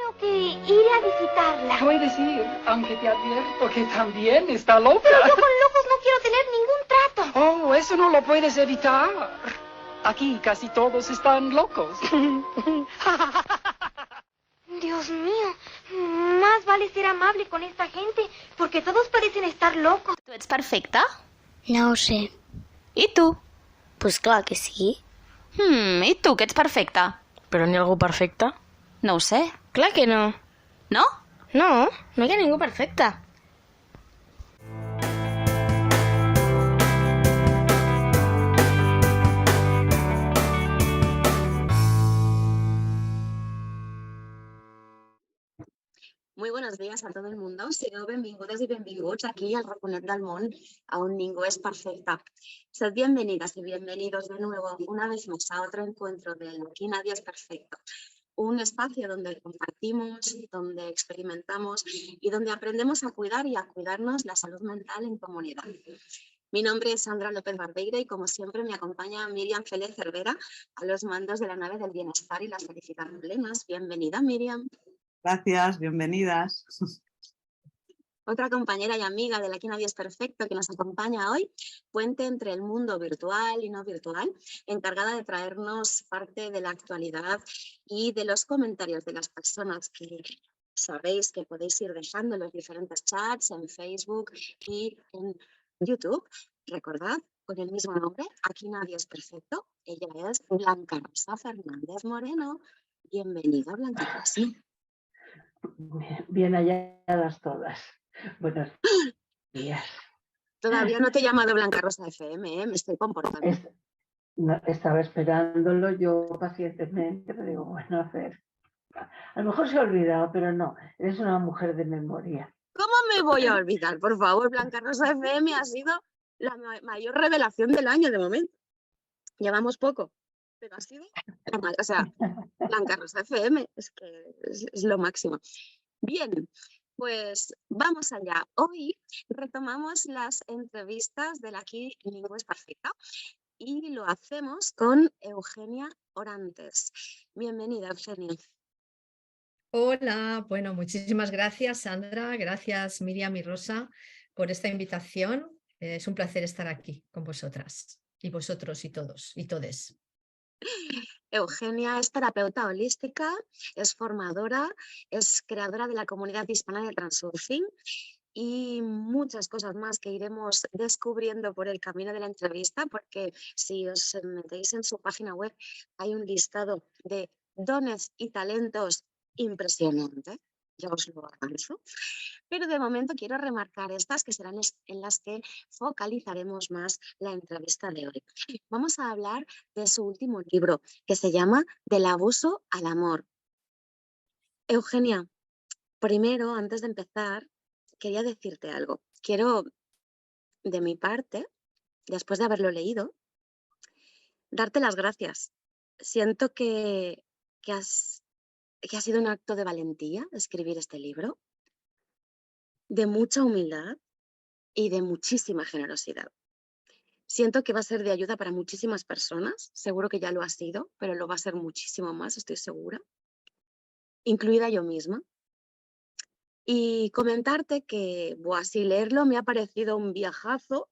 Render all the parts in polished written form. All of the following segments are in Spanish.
creo que iré a visitarla. Puedes ir, aunque te advierto que también está loca. Pero yo con locos no quiero tener ningún trato. Oh, eso no lo puedes evitar. Aquí casi todos están locos. Dios mío, más vale ser amable con esta gente, porque todos parecen estar locos. ¿Tú eres perfecta? No ho sé. ¿Y tú? Pues clar que sí. ¿Y tú que ets perfecta? Però n'hi ha algú perfecte? No ho sé. Clar que no. No? No, no hi ha ningú perfecte. Muy buenos días a todo el mundo. Sigueu benvingudes i benvinguts aquí al Raconet del Món, a un ningú es perfecta. Sed bienvenidas y bienvenidos de nuevo una vez más a otro encuentro de Aquí nadie es perfecto. Un espacio donde compartimos, donde experimentamos y donde aprendemos a cuidar y a cuidarnos la salud mental en comunidad. Mi nombre es Sandra López Barbeira y como siempre me acompaña Miriam Félez Cervera a los mandos de la nave del bienestar y las felicidades plenas. Bienvenida, Miriam. Gracias, bienvenidas. Otra compañera y amiga de Aquí nadie es perfecto que nos acompaña hoy, puente entre el mundo virtual y no virtual, encargada de traernos parte de la actualidad y de los comentarios de las personas que sabéis que podéis ir dejando en los diferentes chats, en Facebook y en YouTube. Recordad, con el mismo nombre, Aquí nadie es perfecto. Ella es Blanca Rosa Fernández Moreno. Bienvenida, Blanca Rosa. Bien halladas todas. Buenos días. Todavía no te he llamado Blanca Rosa FM, me estoy comportando. Estaba esperándolo yo pacientemente, pero digo, bueno, a ver. A lo mejor se ha olvidado, pero no, eres una mujer de memoria. ¿Cómo me voy a olvidar? Por favor, Blanca Rosa FM ha sido la mayor revelación del año de momento. Llevamos poco, pero ha sido, o sea, Blanca Rosa FM, es que es lo máximo. Bien, pues vamos allá. Hoy retomamos las entrevistas del Aquí ningú es perfecta y lo hacemos con Eugenia Orantes. Bienvenida, Eugenia. Hola, bueno, muchísimas gracias, Sandra, gracias Miriam y Rosa por esta invitación. Es un placer estar aquí con vosotras y vosotros y todos y todes. Eugenia es terapeuta holística, es formadora, es creadora de la comunidad hispana de Transurfing y muchas cosas más que iremos descubriendo por el camino de la entrevista, porque si os metéis en su página web hay un listado de dones y talentos impresionante, ya os lo avanzo. Pero de momento quiero remarcar estas que serán en las que focalizaremos más la entrevista de hoy. Vamos a hablar de su último libro, que se llama Del abuso al amor. Eugenia, primero, antes de empezar, quería decirte algo. Quiero, de mi parte, después de haberlo leído, darte las gracias. Siento que ha sido un acto de valentía escribir este libro, de mucha humildad y de muchísima generosidad. Siento que va a ser de ayuda para muchísimas personas, seguro que ya lo ha sido, pero lo va a ser muchísimo más, estoy segura, incluida yo misma. Y comentarte que, si leerlo me ha parecido un viajazo,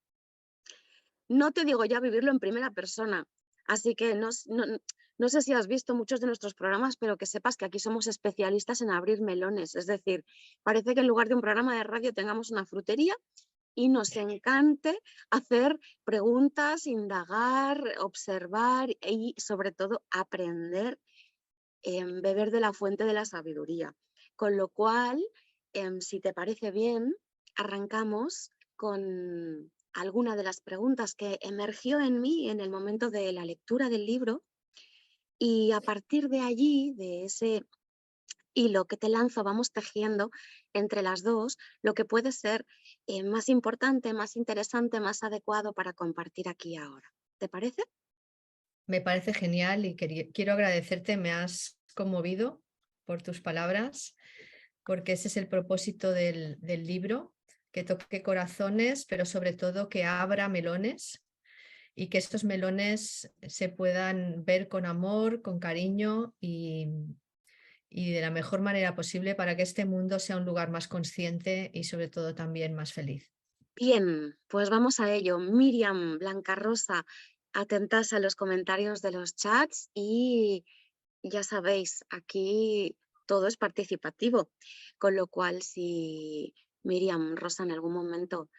no te digo ya vivirlo en primera persona, así que no sé si has visto muchos de nuestros programas, pero que sepas que aquí somos especialistas en abrir melones, es decir, parece que en lugar de un programa de radio tengamos una frutería y nos encante hacer preguntas, indagar, observar y sobre todo aprender, beber de la fuente de la sabiduría. Con lo cual, si te parece bien, arrancamos con alguna de las preguntas que emergió en mí en el momento de la lectura del libro y a partir de allí, de ese hilo que te lanzo, vamos tejiendo entre las dos lo que puede ser más importante, más interesante, más adecuado para compartir aquí ahora. ¿Te parece? Me parece genial y quiero agradecerte, me has conmovido por tus palabras, porque ese es el propósito del libro, que toque corazones, pero sobre todo que abra melones y que estos melones se puedan ver con amor, con cariño y y de la mejor manera posible para que este mundo sea un lugar más consciente y sobre todo también más feliz. Bien, pues vamos a ello. Miriam Blancarrosa, atentas a los comentarios de los chats y ya sabéis, aquí todo es participativo, con lo cual si Miriam, Rosa, en algún momento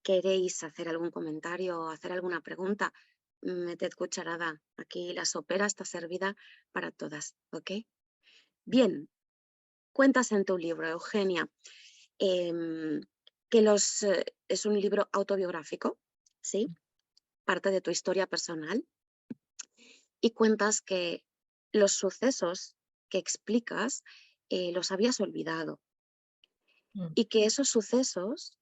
queréis hacer algún comentario o hacer alguna pregunta, meted cucharada. Aquí la sopera está servida para todas, ¿ok? Bien, cuentas en tu libro, Eugenia, que es un libro autobiográfico, ¿sí? Parte de tu historia personal. Y cuentas que los sucesos que explicas los habías olvidado y que esos sucesos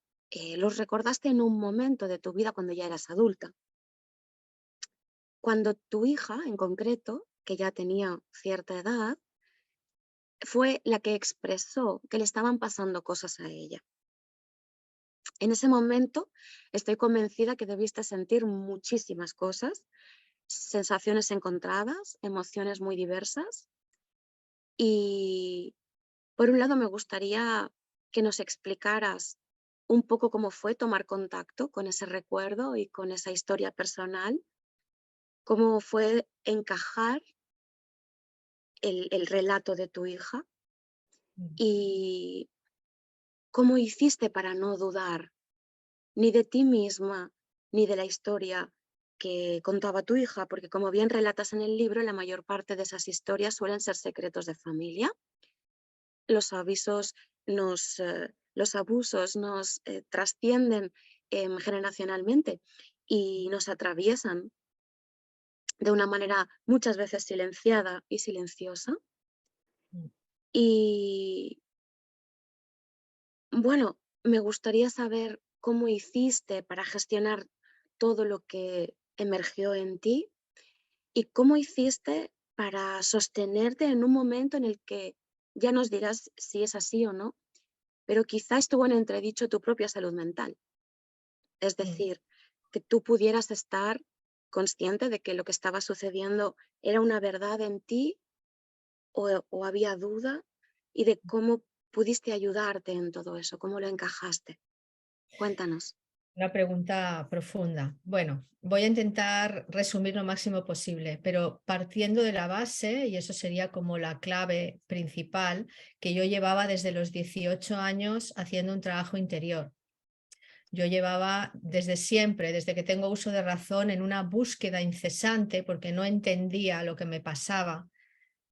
los recordaste en un momento de tu vida cuando ya eras adulta. Cuando tu hija, en concreto, que ya tenía cierta edad, fue la que expresó que le estaban pasando cosas a ella. En ese momento estoy convencida que debiste sentir muchísimas cosas, sensaciones encontradas, emociones muy diversas. Y por un lado me gustaría que nos explicaras un poco cómo fue tomar contacto con ese recuerdo y con esa historia personal, cómo fue encajar el relato de tu hija y cómo hiciste para no dudar ni de ti misma ni de la historia que contaba tu hija, porque como bien relatas en el libro, la mayor parte de esas historias suelen ser secretos de familia. Los abusos nos trascienden generacionalmente y nos atraviesan de una manera muchas veces silenciada y silenciosa. Y bueno, me gustaría saber cómo hiciste para gestionar todo lo que emergió en ti y cómo hiciste para sostenerte en un momento en el que ya nos dirás si es así o no, pero quizá estuvo en entredicho tu propia salud mental. Es decir, que tú pudieras estar consciente de que lo que estaba sucediendo era una verdad en ti o había duda y de cómo pudiste ayudarte en todo eso, cómo lo encajaste. Cuéntanos. Una pregunta profunda. Bueno, voy a intentar resumir lo máximo posible, pero partiendo de la base, y eso sería como la clave principal, que yo llevaba desde los 18 años haciendo un trabajo interior. Yo llevaba desde siempre, desde que tengo uso de razón, en una búsqueda incesante porque no entendía lo que me pasaba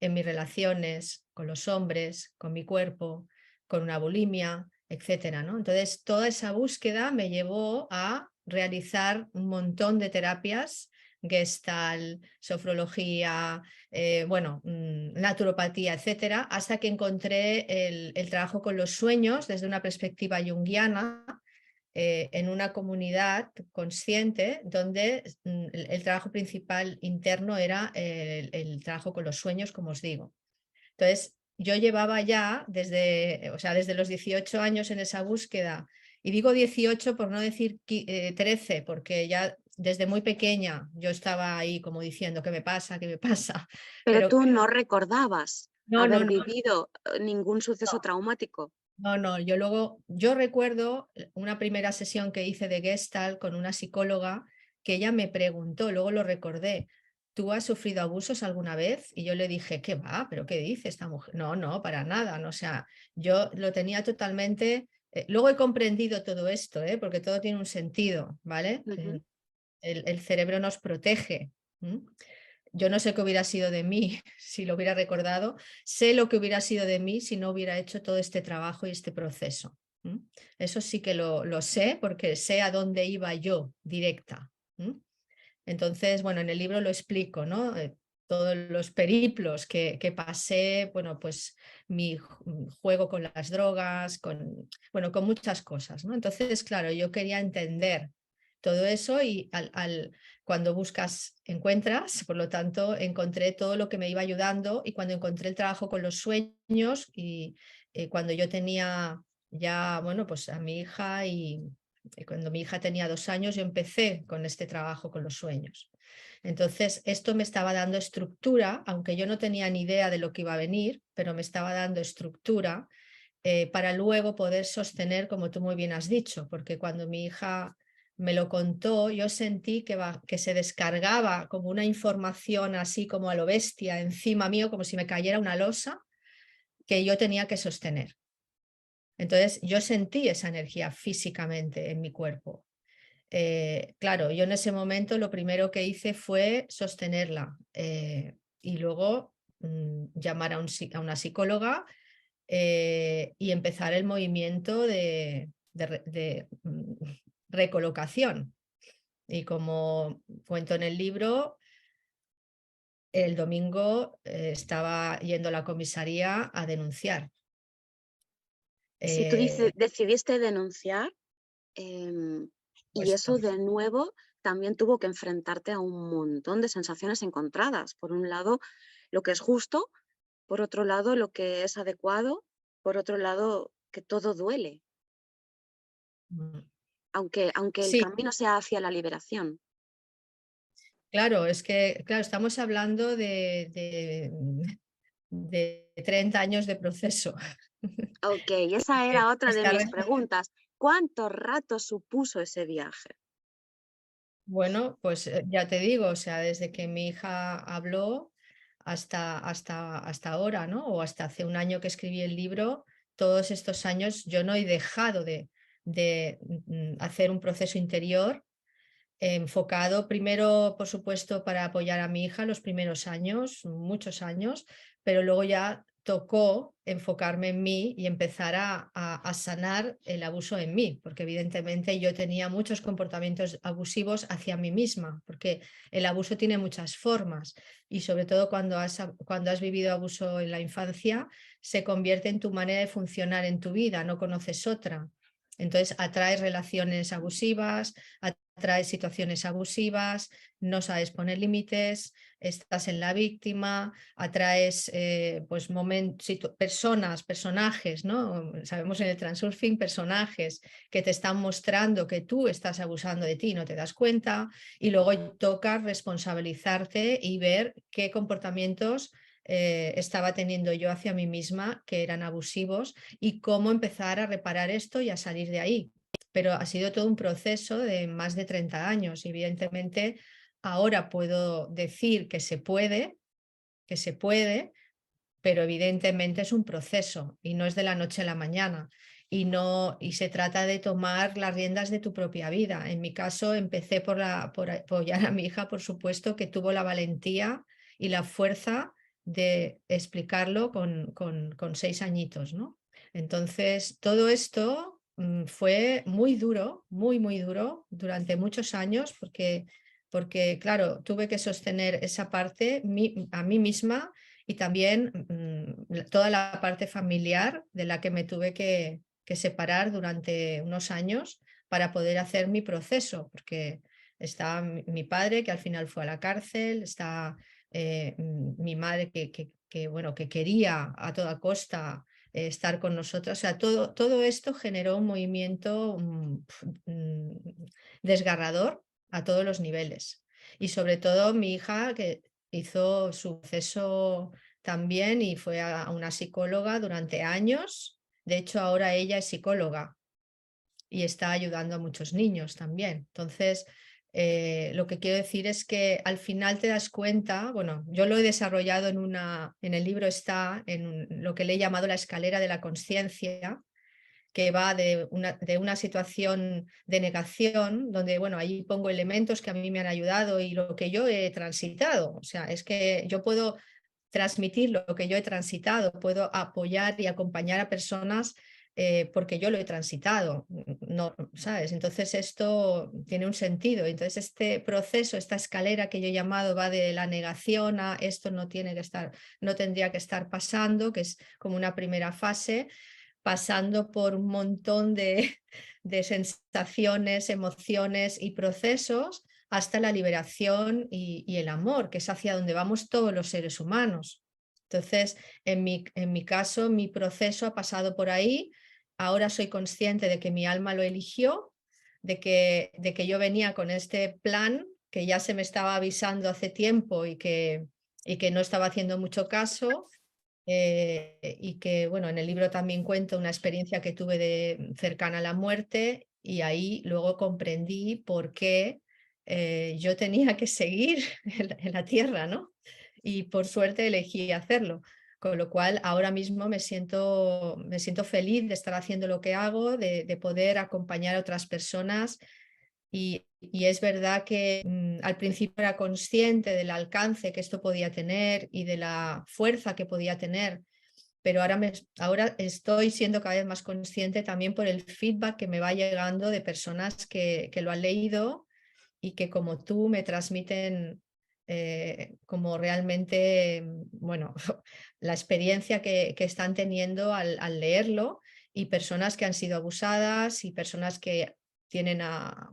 en mis relaciones con los hombres, con mi cuerpo, con una bulimia, etcétera, ¿no? Entonces, toda esa búsqueda me llevó a realizar un montón de terapias, Gestalt, sofrología, naturopatía, etcétera, hasta que encontré el trabajo con los sueños desde una perspectiva junguiana, en una comunidad consciente donde el trabajo principal interno era el trabajo con los sueños, como os digo. Entonces, yo llevaba ya desde los 18 años en esa búsqueda, y digo 18 por no decir 13, porque ya desde muy pequeña yo estaba ahí como diciendo, ¿qué me pasa? ¿Qué me pasa? Pero tú no recordabas haber No, vivido ningún suceso traumático. No, yo recuerdo una primera sesión que hice de Gestalt con una psicóloga que ella me preguntó, luego lo recordé, ¿tú has sufrido abusos alguna vez? Y yo le dije, ¿qué va? ¿Pero qué dice esta mujer? No, para nada. No, o sea, yo lo tenía totalmente... luego he comprendido todo esto, porque todo tiene un sentido, ¿vale? El cerebro nos protege. Yo no sé qué hubiera sido de mí si lo hubiera recordado, sé lo que hubiera sido de mí si no hubiera hecho todo este trabajo y este proceso. Eso sí que lo sé porque sé a dónde iba yo directa. Entonces, bueno, en el libro lo explico, ¿no? Todos los periplos que pasé, bueno, pues mi juego con las drogas, con muchas cosas, ¿no? Entonces, claro, yo quería entender todo eso y cuando buscas, encuentras, por lo tanto, encontré todo lo que me iba ayudando y cuando encontré el trabajo con los sueños y cuando yo tenía ya, bueno, pues a mi hija y cuando mi hija tenía 2 años yo empecé con este trabajo con los sueños. Entonces, esto me estaba dando estructura, aunque yo no tenía ni idea de lo que iba a venir, pero me estaba dando estructura para luego poder sostener, como tú muy bien has dicho, porque cuando mi hija me lo contó, yo sentí que se descargaba como una información así como a lo bestia encima mío, como si me cayera una losa que yo tenía que sostener. Entonces yo sentí esa energía físicamente en mi cuerpo. Claro, yo en ese momento lo primero que hice fue sostenerla y luego llamar a una psicóloga y empezar el movimiento de recolocación. Y como cuento en el libro, el domingo estaba yendo a la comisaría a denunciar. Si tú decidiste denunciar, y eso de nuevo también tuvo que enfrentarte a un montón de sensaciones encontradas. Por un lado, lo que es justo, por otro lado, lo que es adecuado, por otro lado, que todo duele, aunque el Sí, camino sea hacia la liberación. claro, es que claro, estamos hablando de 30 años de proceso. Ok, esa era otra de Está mis preguntas. ¿Cuánto rato supuso ese viaje? Bueno, pues ya te digo, o sea, desde que mi hija habló hasta ahora, ¿no? O hasta hace un año que escribí el libro, todos estos años yo no he dejado de hacer un proceso interior enfocado primero, por supuesto, para apoyar a mi hija los primeros años, muchos años, pero luego ya tocó enfocarme en mí y empezar a sanar el abuso en mí, porque evidentemente yo tenía muchos comportamientos abusivos hacia mí misma, porque el abuso tiene muchas formas y sobre todo cuando has vivido abuso en la infancia, se convierte en tu manera de funcionar en tu vida, no conoces otra. Entonces atraes relaciones abusivas, atraes situaciones abusivas, no sabes poner límites, estás en la víctima, atraes pues personajes, ¿no? Sabemos en el transurfing personajes que te están mostrando que tú estás abusando de ti, no te das cuenta, y luego toca responsabilizarte y ver qué comportamientos estaba teniendo yo hacia mí misma que eran abusivos y cómo empezar a reparar esto y a salir de ahí. Pero ha sido todo un proceso de más de 30 años. Evidentemente, ahora puedo decir que se puede, pero evidentemente es un proceso y no es de la noche a la mañana. Y se trata de tomar las riendas de tu propia vida. En mi caso, empecé por apoyar a mi hija, por supuesto, que tuvo la valentía y la fuerza de explicarlo con 6 añitos, ¿no? Entonces, todo esto fue muy duro, muy duro durante muchos años porque, claro, tuve que sostener esa parte a mí misma y también toda la parte familiar de la que me tuve que separar durante unos años para poder hacer mi proceso, porque está mi padre que al final fue a la cárcel, está mi madre bueno, que quería a toda costa estar con nosotros. O sea, todo esto generó un movimiento desgarrador a todos los niveles. Y sobre todo mi hija que hizo su proceso también y fue a una psicóloga durante años. De hecho, ahora ella es psicóloga y está ayudando a muchos niños también. Entonces, lo que quiero decir es que al final te das cuenta, bueno, yo lo he desarrollado en el libro está en lo que le he llamado la escalera de la consciencia, que va de una situación de negación, donde, bueno, ahí pongo elementos que a mí me han ayudado y lo que yo he transitado. O sea, es que yo puedo transmitir lo que yo he transitado, puedo apoyar y acompañar a personas porque yo lo he transitado, no, ¿sabes? Entonces esto tiene un sentido. Entonces este proceso, esta escalera que yo he llamado va de la negación a esto no tendría que estar pasando, que es como una primera fase, pasando por un montón de sensaciones, emociones y procesos hasta la liberación y el amor, que es hacia donde vamos todos los seres humanos. Entonces, en mi caso, mi proceso ha pasado por ahí. Ahora soy consciente de que mi alma lo eligió, de que yo venía con este plan que ya se me estaba avisando hace tiempo y que no estaba haciendo mucho caso. Y que, bueno, en el libro también cuento una experiencia que tuve cercana a la muerte, y ahí luego comprendí por qué yo tenía que seguir en la tierra, ¿no? Y por suerte elegí hacerlo. Con lo cual ahora mismo me siento feliz de estar haciendo lo que hago, de poder acompañar a otras personas. Y es verdad que al principio era consciente del alcance que esto podía tener y de la fuerza que podía tener, pero ahora estoy siendo cada vez más consciente también por el feedback que me va llegando de personas que lo han leído y que, como tú, me transmiten como realmente, bueno, la experiencia que están teniendo al leerlo, y personas que han sido abusadas y personas que tienen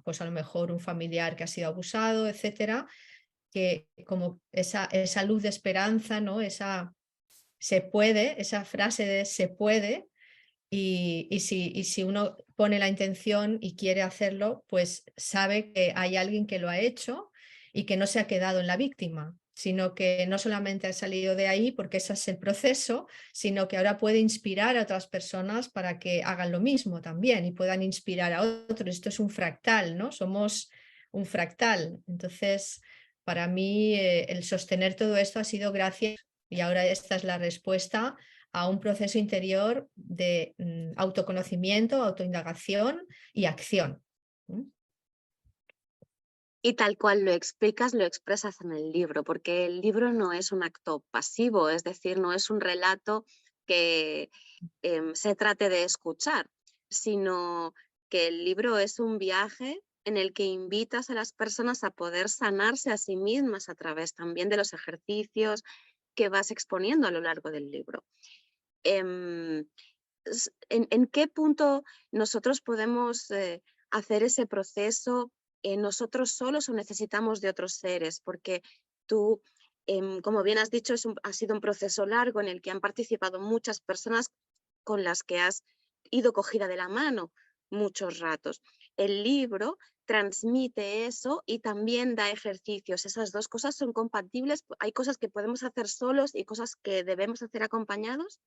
pues a lo mejor un familiar que ha sido abusado, etcétera, que como esa luz de esperanza, ¿no? Esa frase de se puede, y si uno pone la intención y quiere hacerlo, pues sabe que hay alguien que lo ha hecho y que no se ha quedado en la víctima, sino que no solamente ha salido de ahí porque ese es el proceso, sino que ahora puede inspirar a otras personas para que hagan lo mismo también y puedan inspirar a otros. Esto es un fractal, ¿no? Somos un fractal. Entonces, para mí, el sostener todo esto ha sido gracias, y ahora esta es la respuesta, a un proceso interior de autoconocimiento, autoindagación y acción. Y tal cual lo explicas, lo expresas en el libro, porque el libro no es un acto pasivo, es decir, no es un relato que se trate de escuchar, sino que el libro es un viaje en el que invitas a las personas a poder sanarse a sí mismas a través también de los ejercicios que vas exponiendo a lo largo del libro. ¿En qué punto nosotros podemos hacer ese proceso nosotros solos, o necesitamos de otros seres? Porque tú, como bien has dicho, ha sido un proceso largo en el que han participado muchas personas con las que has ido cogida de la mano muchos ratos. El libro transmite eso y también da ejercicios. ¿Esas dos cosas son compatibles? ¿Hay cosas que podemos hacer solos y cosas que debemos hacer acompañados?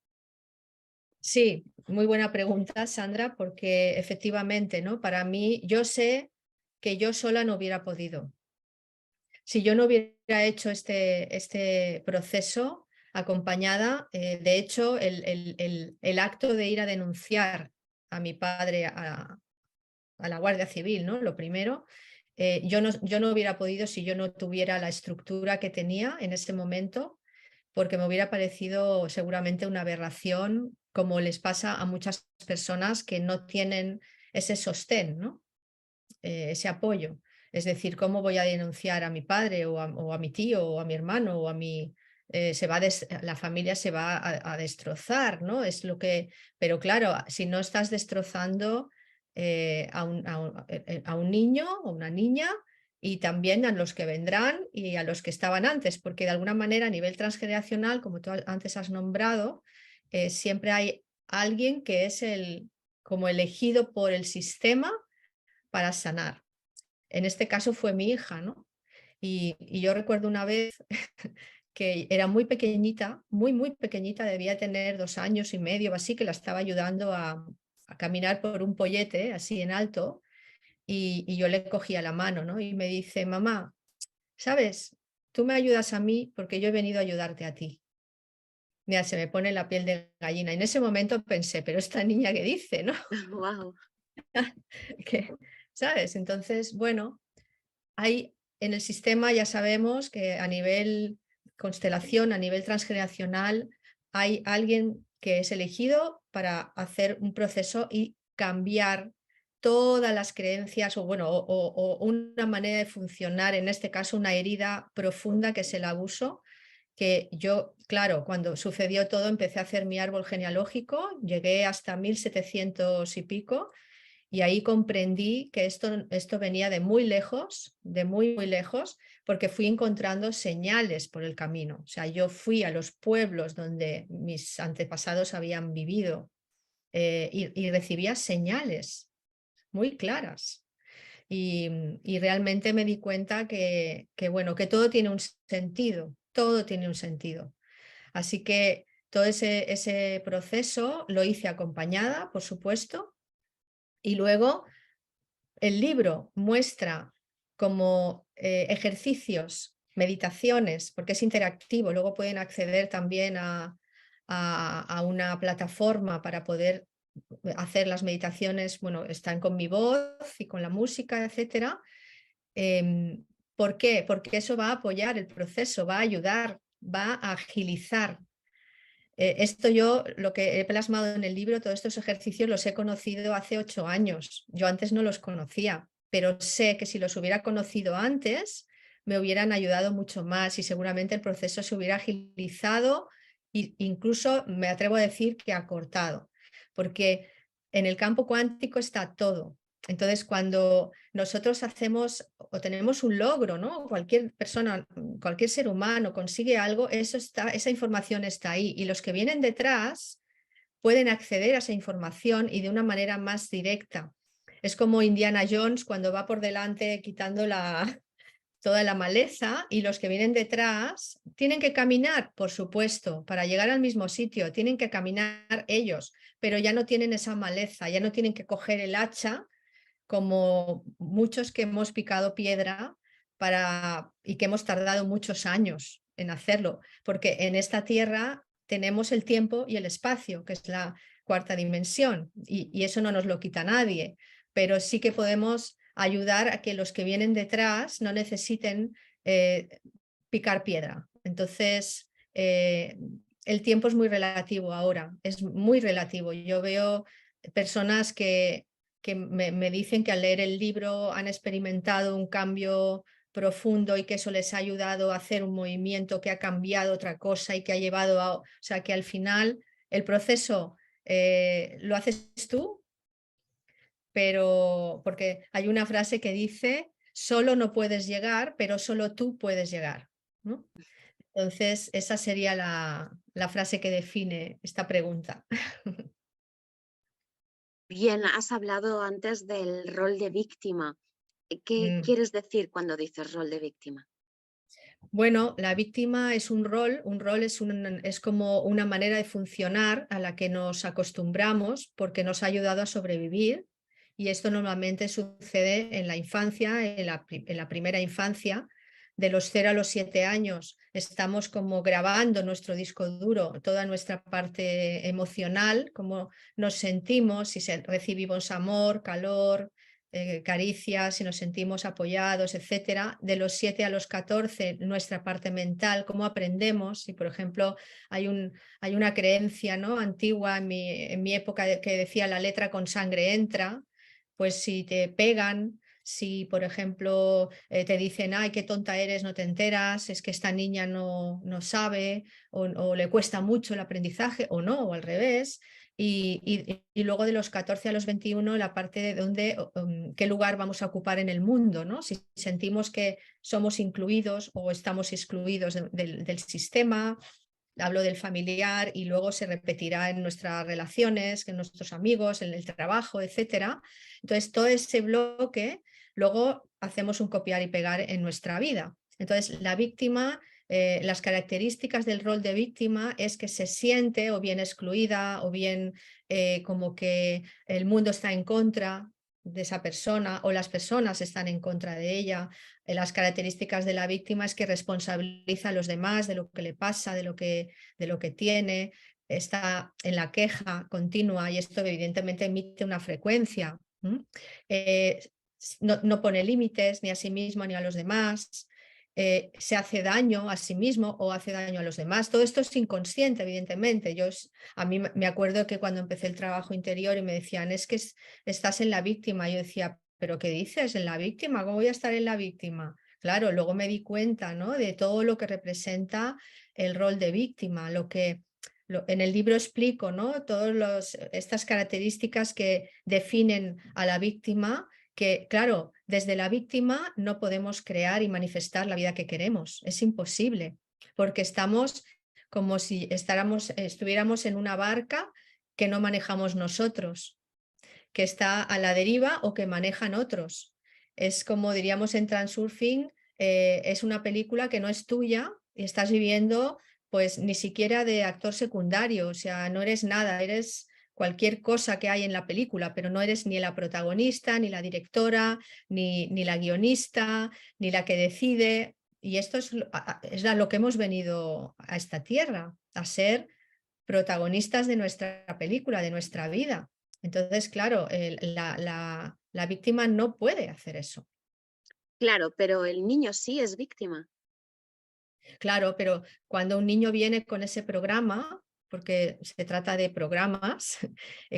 Sí, muy buena pregunta, Sandra, porque efectivamente, ¿no? Para mí, yo sé que yo sola no hubiera podido. Si yo no hubiera hecho este proceso acompañada, de hecho, el acto de ir a denunciar a mi padre a la Guardia Civil, ¿no? Lo primero, yo no hubiera podido si yo no tuviera la estructura que tenía en ese momento, porque me hubiera parecido seguramente una aberración, como les pasa a muchas personas que no tienen ese sostén, ¿no? Ese apoyo. Es decir, ¿cómo voy a denunciar a mi padre o a mi tío o a mi hermano o a mi... la familia se va a destrozar, ¿no? Es lo que... Pero claro, si no estás destrozando a un niño o una niña, y también a los que vendrán y a los que estaban antes, porque de alguna manera a nivel transgeneracional, como tú antes has nombrado, siempre hay alguien que es como elegido por el sistema para sanar. En este caso fue mi hija, ¿no? Y yo recuerdo una vez que era muy pequeñita, muy pequeñita, debía tener 2 años y medio o así, que la estaba ayudando a caminar por un pollete así en alto, y yo le cogía la mano, ¿no? Y me dice: mamá, ¿sabes? Tú me ayudas a mí porque yo he venido a ayudarte a ti. Mira, se me pone la piel de gallina. Y en ese momento pensé, pero esta niña, ¿qué dice, no? Wow. ¿Sabes? Entonces, bueno, hay en el sistema, ya sabemos que a nivel constelación, a nivel transgeneracional, hay alguien que es elegido para hacer un proceso y cambiar todas las creencias, o bueno, o una manera de funcionar, en este caso una herida profunda que es el abuso, que yo, claro, cuando sucedió todo empecé a hacer mi árbol genealógico, llegué hasta 1700 y pico, y ahí comprendí que esto venía de muy lejos, muy lejos, porque fui encontrando señales por el camino. O sea, yo fui a los pueblos donde mis antepasados habían vivido y recibía señales muy claras. Y realmente me di cuenta bueno, que todo tiene un sentido, todo tiene un sentido. Así que todo ese proceso lo hice acompañada, por supuesto, y luego el libro muestra como ejercicios, meditaciones, porque es interactivo, luego pueden acceder también a una plataforma para poder hacer las meditaciones, bueno, están con mi voz y con la música, etcétera. ¿Por qué? Porque eso va a apoyar el proceso, va a ayudar, va a agilizar. Esto yo, lo que he plasmado en el libro, todos estos ejercicios los he conocido hace 8 años. Yo antes no los conocía, pero sé que si los hubiera conocido antes, me hubieran ayudado mucho más y seguramente el proceso se hubiera agilizado e incluso me atrevo a decir que acortado, porque en el campo cuántico está todo. Entonces, cuando nosotros hacemos o tenemos un logro, ¿no? Cualquier persona, cualquier ser humano consigue algo, esa información está ahí. Y los que vienen detrás pueden acceder a esa información y de una manera más directa. Es como Indiana Jones cuando va por delante quitando toda la maleza y los que vienen detrás tienen que caminar, por supuesto, para llegar al mismo sitio, tienen que caminar ellos, pero ya no tienen esa maleza, ya no tienen que coger el hacha como muchos que hemos picado piedra y que hemos tardado muchos años en hacerlo, porque en esta tierra tenemos el tiempo y el espacio, que es la 4ª dimensión, y eso no nos lo quita nadie, pero sí que podemos ayudar a que los que vienen detrás no necesiten picar piedra. Entonces, el tiempo es muy relativo ahora, es muy relativo. Yo veo personas que me dicen que al leer el libro han experimentado un cambio profundo y que eso les ha ayudado a hacer un movimiento que ha cambiado otra cosa y que ha llevado o sea, que al final el proceso lo haces tú, pero porque hay una frase que dice, solo no puedes llegar, pero solo tú puedes llegar, ¿no? Entonces, esa sería la frase que define esta pregunta. Bien, has hablado antes del rol de víctima. ¿Qué quieres decir cuando dices rol de víctima? Bueno, la víctima es un rol es como una manera de funcionar a la que nos acostumbramos porque nos ha ayudado a sobrevivir y esto normalmente sucede en la infancia, en la primera infancia, de los 0 a los 7 años. Estamos como grabando nuestro disco duro, toda nuestra parte emocional, cómo nos sentimos, si recibimos amor, calor, caricias, si nos sentimos apoyados, etcétera. De los 7 a los 14, nuestra parte mental, cómo aprendemos. Si, por ejemplo, hay una creencia, ¿no?, antigua en mi época que decía la letra con sangre entra, pues si te pegan, si, por ejemplo, te dicen, ay, qué tonta eres, no te enteras, es que esta niña no sabe o le cuesta mucho el aprendizaje, o no, o al revés. Y luego de los 14 a los 21, la parte de dónde, qué lugar vamos a ocupar en el mundo, ¿no? Si sentimos que somos incluidos o estamos excluidos del sistema. Hablo del familiar y luego se repetirá en nuestras relaciones, en nuestros amigos, en el trabajo, etcétera. Entonces, todo ese bloque, luego hacemos un copiar y pegar en nuestra vida. Entonces, la víctima, las características del rol de víctima es que se siente o bien excluida o bien como que el mundo está en contra de esa persona o las personas están en contra de ella. Las características de la víctima es que responsabiliza a los demás de lo que le pasa, de lo que tiene, está en la queja continua y esto evidentemente emite una frecuencia. No pone límites ni a sí mismo ni a los demás. Se hace daño a sí mismo o hace daño a los demás. Todo esto es inconsciente, evidentemente. A mí me acuerdo que cuando empecé el trabajo interior y me decían, es que estás en la víctima, yo decía, ¿pero qué dices? ¿En la víctima? ¿Cómo voy a estar en la víctima? Claro, luego me di cuenta, ¿no?, de todo lo que representa el rol de víctima, en el libro explico, ¿no?, todas estas características que definen a la víctima, que claro, desde la víctima no podemos crear y manifestar la vida que queremos, es imposible, porque estamos como si estuviéramos en una barca que no manejamos nosotros, que está a la deriva o que manejan otros. Es como diríamos en Transurfing, es una película que no es tuya y estás viviendo pues ni siquiera de actor secundario, o sea, no eres nada, eres cualquier cosa que hay en la película, pero no eres ni la protagonista, ni la directora, ni la guionista, ni la que decide. Y esto es a lo que hemos venido a esta tierra, a ser protagonistas de nuestra película, de nuestra vida. Entonces, claro, la víctima no puede hacer eso. Claro, pero el niño sí es víctima. Claro, pero cuando un niño viene con ese programa, porque se trata de programas,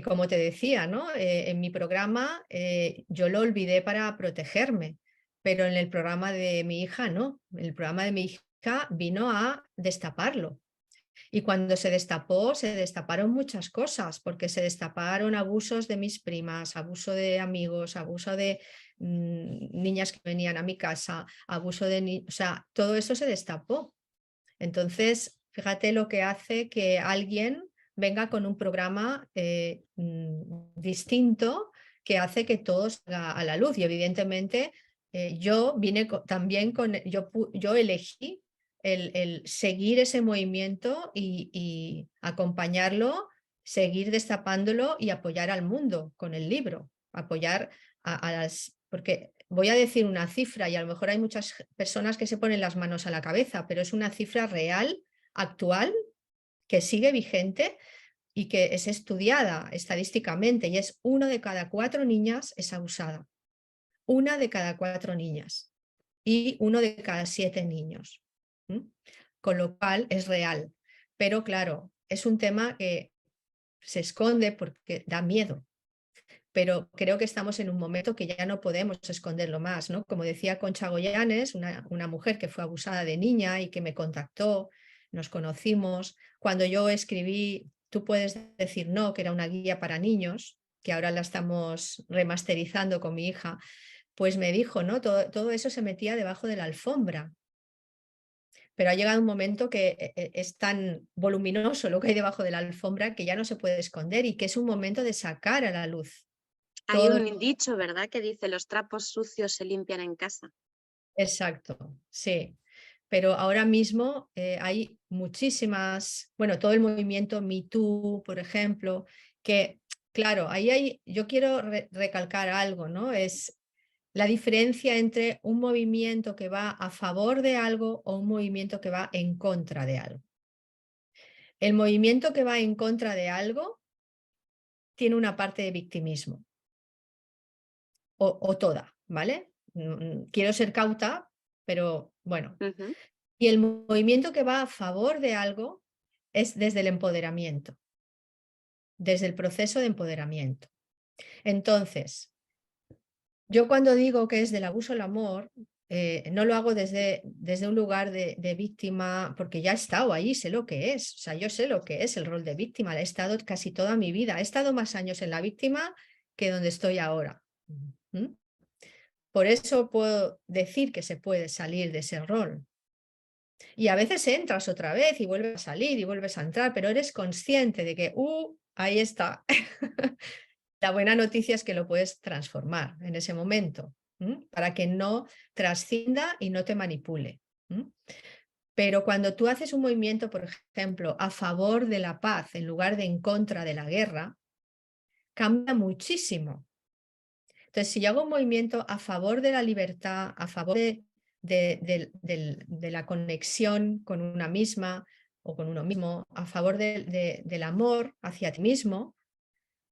como te decía, ¿no? En mi programa yo lo olvidé para protegerme, pero en el programa de mi hija no. El programa de mi hija vino a destaparlo. Y cuando se destapó, se destaparon muchas cosas, porque se destaparon abusos de mis primas, abuso de amigos, abuso de niñas que venían a mi casa, abuso de o sea, todo eso se destapó. Entonces, fíjate lo que hace que alguien venga con un programa distinto que hace que todo salga a la luz. Y evidentemente yo vine también con, yo elegí el seguir ese movimiento y acompañarlo, seguir destapándolo y apoyar al mundo con el libro, apoyar a las... Porque voy a decir una cifra y a lo mejor hay muchas personas que se ponen las manos a la cabeza, pero es una cifra real, actual, que sigue vigente y que es estudiada estadísticamente y es 1 de cada 4 niñas es abusada. 1 de cada 4 niñas y 1 de cada 7 niños. Con lo cual es real. Pero claro, es un tema que se esconde porque da miedo. Pero creo que estamos en un momento que ya no podemos esconderlo más, ¿no? Como decía Concha Goyanes, una mujer que fue abusada de niña y que me contactó, nos conocimos. Cuando yo escribí Tú puedes decir no, que era una guía para niños, que ahora la estamos remasterizando con mi hija, pues me dijo, ¿no? Todo eso se metía debajo de la alfombra. Pero ha llegado un momento que es tan voluminoso lo que hay debajo de la alfombra que ya no se puede esconder y que es un momento de sacar a la luz. Hay un dicho, ¿verdad?, que dice los trapos sucios se limpian en casa. Exacto, sí. Pero ahora mismo hay muchísimas, bueno, todo el movimiento Me Too, por ejemplo, que, claro, yo quiero recalcar algo, ¿no? Es la diferencia entre un movimiento que va a favor de algo o un movimiento que va en contra de algo. El movimiento que va en contra de algo tiene una parte de victimismo. O toda, ¿vale? Quiero ser cauta, pero bueno. Y el movimiento que va a favor de algo es desde el empoderamiento, desde el proceso de empoderamiento. Entonces, yo cuando digo que es del abuso al amor, no lo hago desde un lugar de víctima, porque ya he estado ahí, sé lo que es. O sea, yo sé lo que es el rol de víctima, he estado casi toda mi vida, he estado más años en la víctima que donde estoy ahora. Por eso puedo decir que se puede salir de ese rol. Y a veces entras otra vez y vuelves a salir y vuelves a entrar, pero eres consciente de que, ahí está. La buena noticia es que lo puedes transformar en ese momento, para que no trascienda y no te manipule. Pero cuando tú haces un movimiento, por ejemplo, a favor de la paz en lugar de en contra de la guerra, cambia muchísimo. Entonces, si yo hago un movimiento a favor de la libertad, a favor de la conexión con una misma o con uno mismo, a favor del amor hacia ti mismo,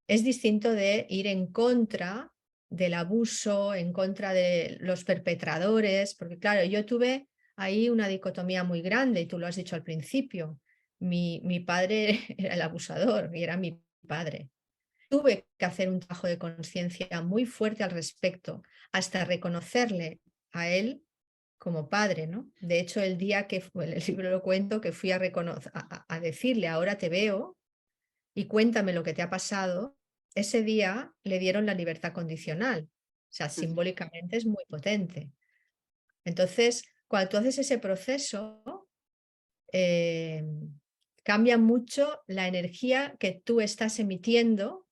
es distinto de ir en contra del abuso, en contra de los perpetradores, porque claro, yo tuve ahí una dicotomía muy grande y tú lo has dicho al principio. Mi padre era el abusador y era mi padre. Tuve que hacer un trabajo de conciencia muy fuerte al respecto, hasta reconocerle a él como padre, ¿no? De hecho, el día que en el libro lo cuento, que fui a decirle, ahora te veo y cuéntame lo que te ha pasado, ese día le dieron la libertad condicional. O sea, simbólicamente es muy potente. Entonces, cuando tú haces ese proceso, cambia mucho la energía que tú estás emitiendo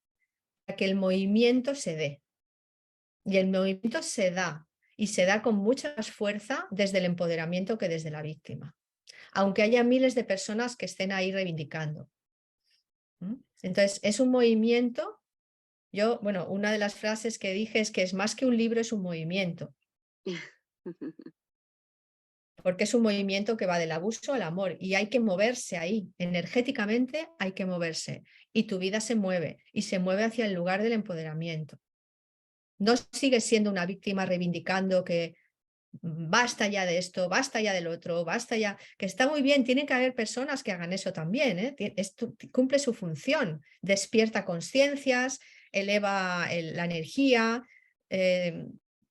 para que el movimiento se dé. Y el movimiento se da, y se da con mucha más fuerza desde el empoderamiento que desde la víctima, aunque haya miles de personas que estén ahí reivindicando. Entonces, es un movimiento. Bueno, una de las frases que dije es que es más que un libro, es un movimiento. Porque es un movimiento que va del abuso al amor y hay que moverse ahí, energéticamente hay que moverse y tu vida se mueve y se mueve hacia el lugar del empoderamiento. No sigues siendo una víctima reivindicando que basta ya de esto, basta ya del otro, basta ya, que está muy bien, tiene que haber personas que hagan eso también, ¿eh? Cumple su función, despierta conciencias, eleva la energía,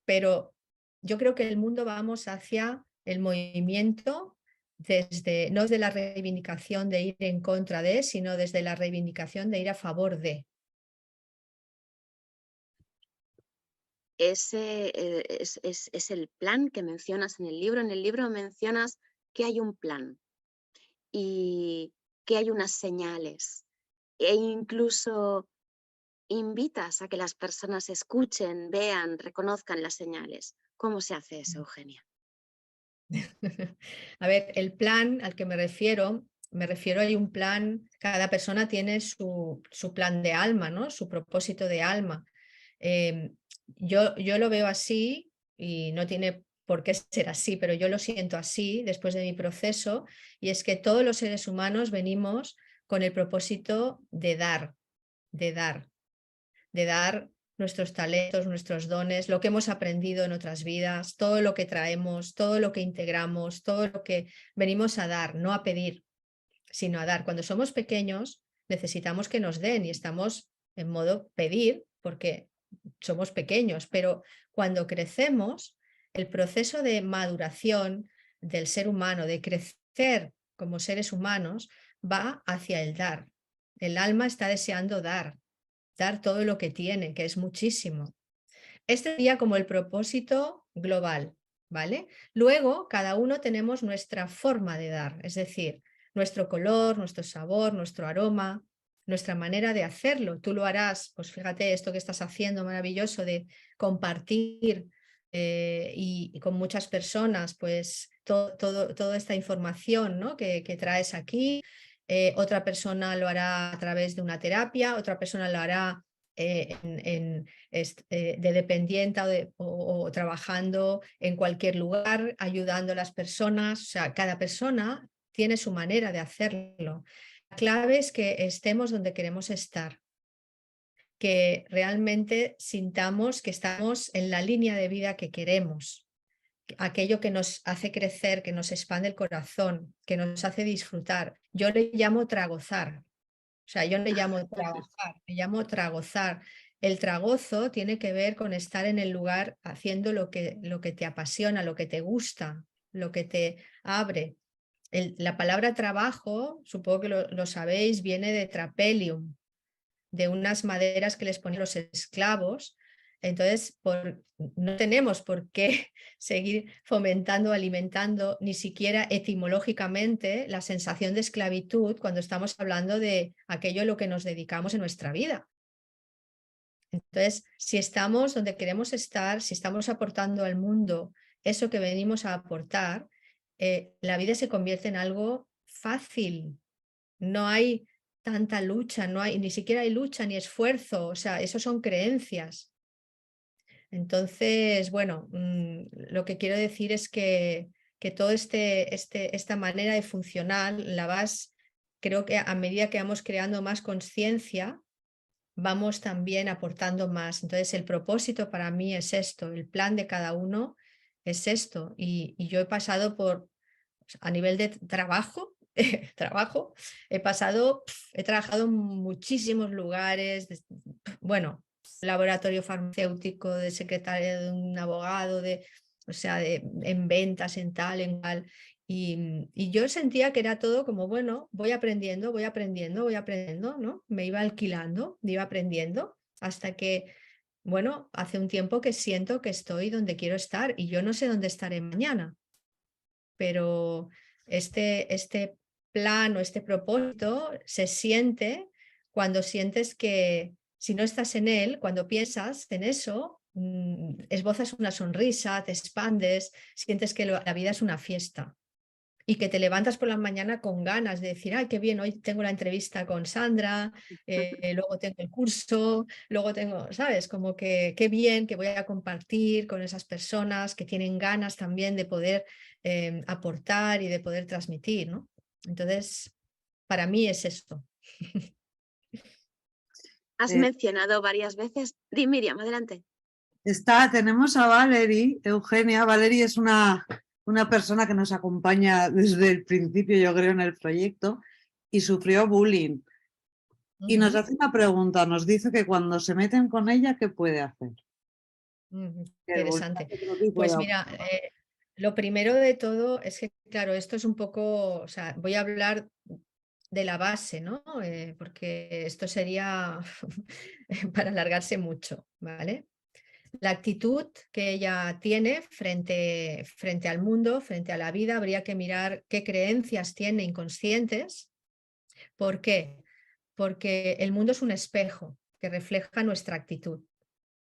pero yo creo que el mundo vamos hacia el movimiento desde, no desde la reivindicación de ir en contra de, sino desde la reivindicación de ir a favor de. Ese es el plan que mencionas en el libro. En el libro mencionas que hay un plan y que hay unas señales e incluso invitas a que las personas escuchen, vean, reconozcan las señales. ¿Cómo se hace eso, Eugenia? A ver, el plan al que me refiero, hay un plan, cada persona tiene su plan de alma, ¿no? Su propósito de alma. Yo lo veo así y no tiene por qué ser así, pero yo lo siento así después de mi proceso, y es que todos los seres humanos venimos con el propósito de dar nuestros talentos, nuestros dones, lo que hemos aprendido en otras vidas, todo lo que traemos, todo lo que integramos, todo lo que venimos a dar, no a pedir, sino a dar. Cuando somos pequeños necesitamos que nos den y estamos en modo pedir porque somos pequeños, pero cuando crecemos, el proceso de maduración del ser humano, de crecer como seres humanos, va hacia el dar. El alma está deseando dar todo lo que tiene, que es muchísimo. Este sería como el propósito global, ¿vale? Luego, cada uno tenemos nuestra forma de dar, es decir, nuestro color, nuestro sabor, nuestro aroma, nuestra manera de hacerlo. Tú lo harás, pues fíjate esto que estás haciendo maravilloso de compartir y con muchas personas, pues toda esta información, ¿no? que traes aquí. Otra persona lo hará a través de una terapia, otra persona lo hará de dependiente o trabajando en cualquier lugar, ayudando a las personas. O sea, cada persona tiene su manera de hacerlo. La clave es que estemos donde queremos estar, que realmente sintamos que estamos en la línea de vida que queremos, aquello que nos hace crecer, que nos expande el corazón, que nos hace disfrutar. Yo le llamo tragozar. O sea, yo no le llamo trabajar, le llamo tragozar. El tragozo tiene que ver con estar en el lugar haciendo lo que te apasiona, lo que te gusta, lo que te abre. La palabra trabajo, supongo que lo sabéis, viene de trapelium, de unas maderas que les ponían los esclavos. Entonces, no tenemos por qué seguir fomentando, alimentando, ni siquiera etimológicamente, la sensación de esclavitud cuando estamos hablando de aquello a lo que nos dedicamos en nuestra vida. Entonces, si estamos donde queremos estar, si estamos aportando al mundo eso que venimos a aportar, la vida se convierte en algo fácil. No hay tanta lucha, ni siquiera hay lucha ni esfuerzo, o sea, eso son creencias. Entonces, bueno, lo que quiero decir es que toda esta manera de funcionar creo que a medida que vamos creando más conciencia, vamos también aportando más. Entonces, el propósito para mí es esto, el plan de cada uno es esto. Y yo he pasado a nivel de trabajo, he trabajado en muchísimos lugares, bueno, laboratorio farmacéutico, de secretaria de un abogado, en ventas, en tal, en cual. Y yo sentía que era todo como, bueno, voy aprendiendo, ¿no? Me iba alquilando, iba aprendiendo, hasta que, bueno, hace un tiempo que siento que estoy donde quiero estar y yo no sé dónde estaré mañana. Pero este plan o este propósito se siente cuando sientes que si no estás en él, cuando piensas en eso, esbozas una sonrisa, te expandes, sientes que la vida es una fiesta y que te levantas por la mañana con ganas de decir, ay, qué bien, hoy tengo la entrevista con Sandra, luego tengo el curso, luego tengo, ¿sabes? Como que qué bien que voy a compartir con esas personas que tienen ganas también de poder aportar y de poder transmitir, ¿no? Entonces, para mí es esto. Has Eh, mencionado varias veces. Di, Miriam, adelante. Tenemos a Valerie, Eugenia. Valerie es una persona que nos acompaña desde el principio, yo creo, en el proyecto y sufrió bullying. Y nos hace una pregunta, nos dice que cuando se meten con ella, ¿qué puede hacer? Que el bullying Interesante. hace otro tipo Pues de mira, lo primero de todo es que, claro, esto es un poco, o sea, voy a hablar de la base, ¿no? Porque esto sería para alargarse mucho, ¿vale? La actitud que ella tiene frente al mundo, frente a la vida, habría que mirar qué creencias tiene inconscientes. ¿Por qué? Porque el mundo es un espejo que refleja nuestra actitud.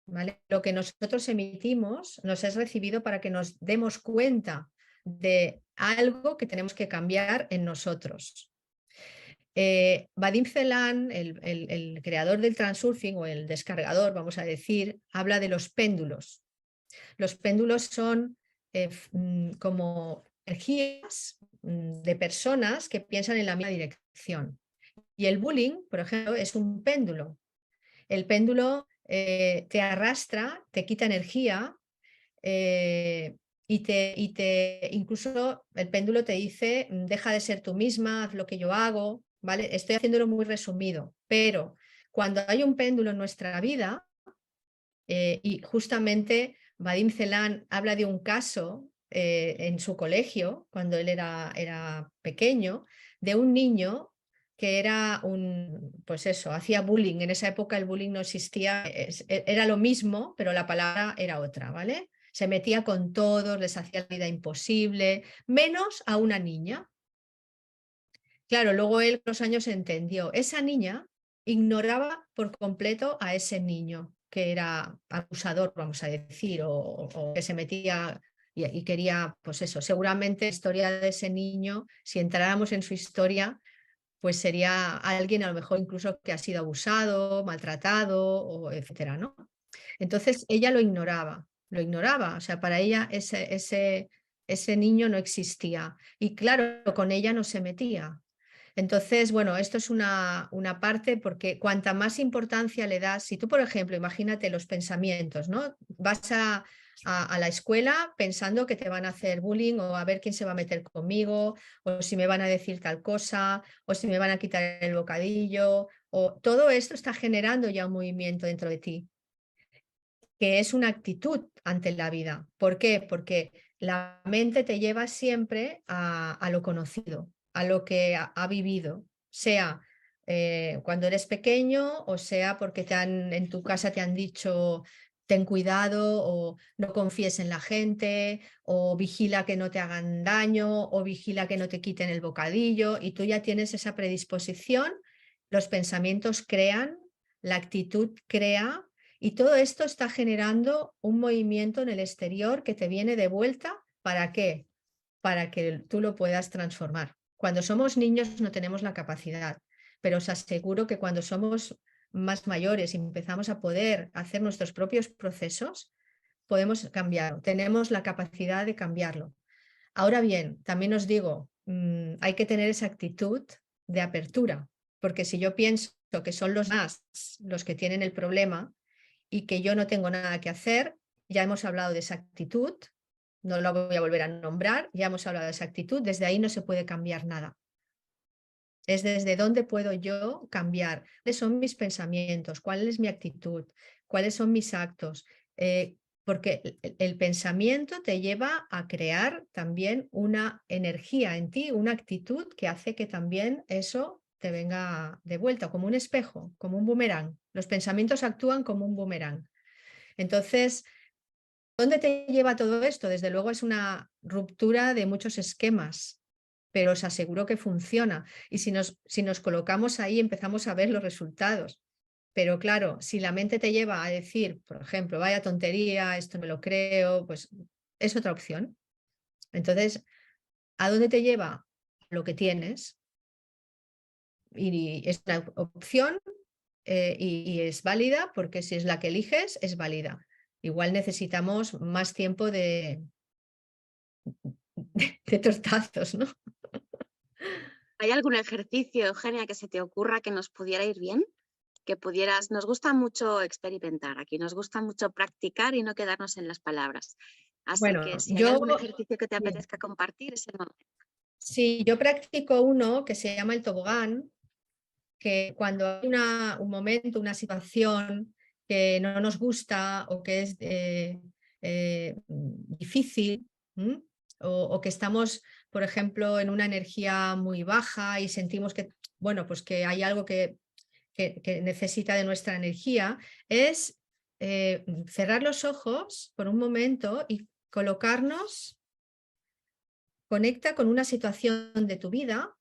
¿Vale? Lo que nosotros emitimos nos es recibido para que nos demos cuenta de algo que tenemos que cambiar en nosotros. Vadim Zeland, el creador del transurfing o el descargador, vamos a decir, habla de los péndulos. Los péndulos son como energías de personas que piensan en la misma dirección. Y el bullying, por ejemplo, es un péndulo. El péndulo te arrastra, te quita energía incluso el péndulo te dice, deja de ser tú misma, haz lo que yo hago, ¿vale? Estoy haciéndolo muy resumido, pero cuando hay un péndulo en nuestra vida, y justamente Vadim Zeland habla de un caso en su colegio, cuando él era pequeño, de un niño que era pues eso, hacía bullying. En esa época el bullying no existía, era lo mismo, pero la palabra era otra, ¿vale? Se metía con todos, les hacía la vida imposible, menos a una niña. Claro, luego él con los años entendió, esa niña ignoraba por completo a ese niño que era abusador, vamos a decir, o que se metía y quería, pues eso, seguramente la historia de ese niño, si entráramos en su historia, pues sería alguien a lo mejor incluso que ha sido abusado, maltratado, o etcétera, ¿no? Entonces ella lo ignoraba, o sea, para ella ese niño no existía y claro, con ella no se metía. Entonces, bueno, esto es una parte porque cuanta más importancia le das, si tú, por ejemplo, imagínate los pensamientos, ¿no? Vas a la escuela pensando que te van a hacer bullying o a ver quién se va a meter conmigo o si me van a decir tal cosa o si me van a quitar el bocadillo o todo esto está generando ya un movimiento dentro de ti, que es una actitud ante la vida. ¿Por qué? Porque la mente te lleva siempre a lo conocido, a lo que ha vivido, sea cuando eres pequeño o sea porque en tu casa te han dicho ten cuidado o no confíes en la gente o vigila que no te hagan daño o vigila que no te quiten el bocadillo y tú ya tienes esa predisposición, los pensamientos crean, la actitud crea. Y todo esto está generando un movimiento en el exterior que te viene de vuelta. ¿Para qué? Para que tú lo puedas transformar. Cuando somos niños no tenemos la capacidad, pero os aseguro que cuando somos más mayores y empezamos a poder hacer nuestros propios procesos, podemos cambiarlo. Tenemos la capacidad de cambiarlo. Ahora bien, también os digo, hay que tener esa actitud de apertura, porque si yo pienso que son los más los que tienen el problema, y que yo no tengo nada que hacer, ya hemos hablado de esa actitud, no la voy a volver a nombrar, ya hemos hablado de esa actitud, desde ahí no se puede cambiar nada. Es desde dónde puedo yo cambiar, cuáles son mis pensamientos, cuál es mi actitud, cuáles son mis actos, porque el pensamiento te lleva a crear también una energía en ti, una actitud que hace que también eso te venga de vuelta, como un espejo, como un boomerang. Los pensamientos actúan como un boomerang. Entonces, ¿dónde te lleva todo esto? Desde luego es una ruptura de muchos esquemas, pero os aseguro que funciona. Y si nos colocamos ahí, empezamos a ver los resultados. Pero claro, si la mente te lleva a decir, por ejemplo, vaya tontería, esto me lo creo, pues es otra opción. Entonces, ¿a dónde te lleva? Lo que tienes. Y es una opción y es válida, porque si es la que eliges, es válida. Igual necesitamos más tiempo de tortazos, ¿no? ¿Hay algún ejercicio, Eugenia, que se te ocurra que nos pudiera ir bien? Que pudieras, nos gusta mucho experimentar aquí, nos gusta mucho practicar y no quedarnos en las palabras. Así Bueno, que si hay yo, algún ejercicio que te apetezca compartir, es el momento. sí, yo practico uno que se llama el tobogán, que cuando hay un momento, una situación que no nos gusta o que es difícil, o que estamos, por ejemplo, en una energía muy baja y sentimos que, bueno, pues que hay algo que necesita de nuestra energía, es cerrar los ojos por un momento y colocarnos, conecta con una situación de tu vida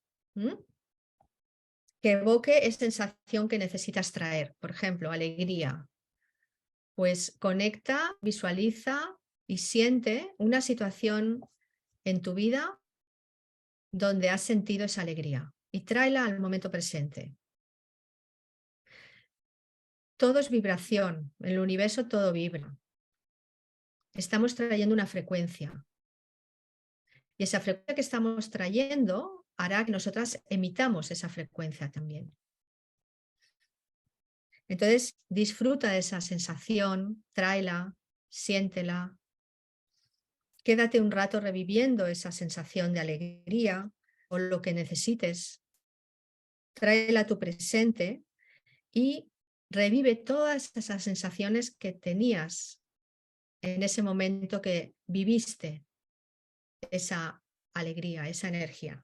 que evoque esa sensación que necesitas traer. Por ejemplo, alegría. Pues conecta, visualiza y siente una situación en tu vida donde has sentido esa alegría y tráela al momento presente. Todo es vibración, en el universo todo vibra. Estamos trayendo una frecuencia. Y esa frecuencia que estamos trayendo hará que nosotras emitamos esa frecuencia también. Entonces, disfruta de esa sensación, tráela, siéntela. Quédate un rato reviviendo esa sensación de alegría o lo que necesites. Tráela a tu presente y revive todas esas sensaciones que tenías en ese momento que viviste esa alegría, esa energía.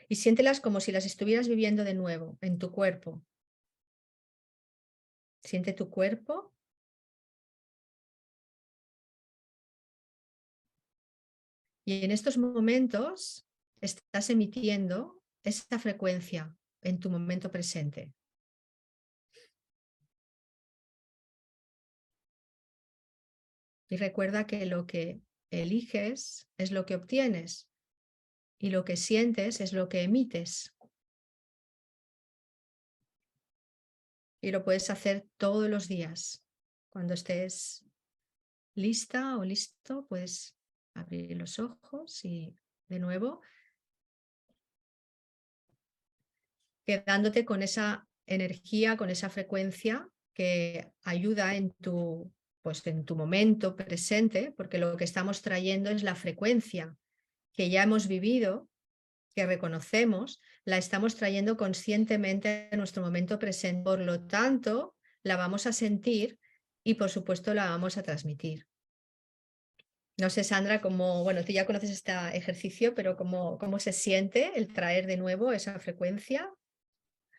Y siéntelas como si las estuvieras viviendo de nuevo en tu cuerpo. Siente tu cuerpo. Y en estos momentos estás emitiendo esa frecuencia en tu momento presente. Y recuerda que lo que eliges es lo que obtienes y lo que sientes es lo que emites. Y lo puedes hacer todos los días. Cuando estés lista o listo, puedes abrir los ojos y de nuevo quedándote con esa energía, con esa frecuencia que ayuda en tu momento presente, porque lo que estamos trayendo es la frecuencia que ya hemos vivido, que reconocemos, la estamos trayendo conscientemente a nuestro momento presente. Por lo tanto, la vamos a sentir y, por supuesto, la vamos a transmitir. No sé, Sandra, bueno, tú ya conoces este ejercicio, pero ¿cómo se siente el traer de nuevo esa frecuencia?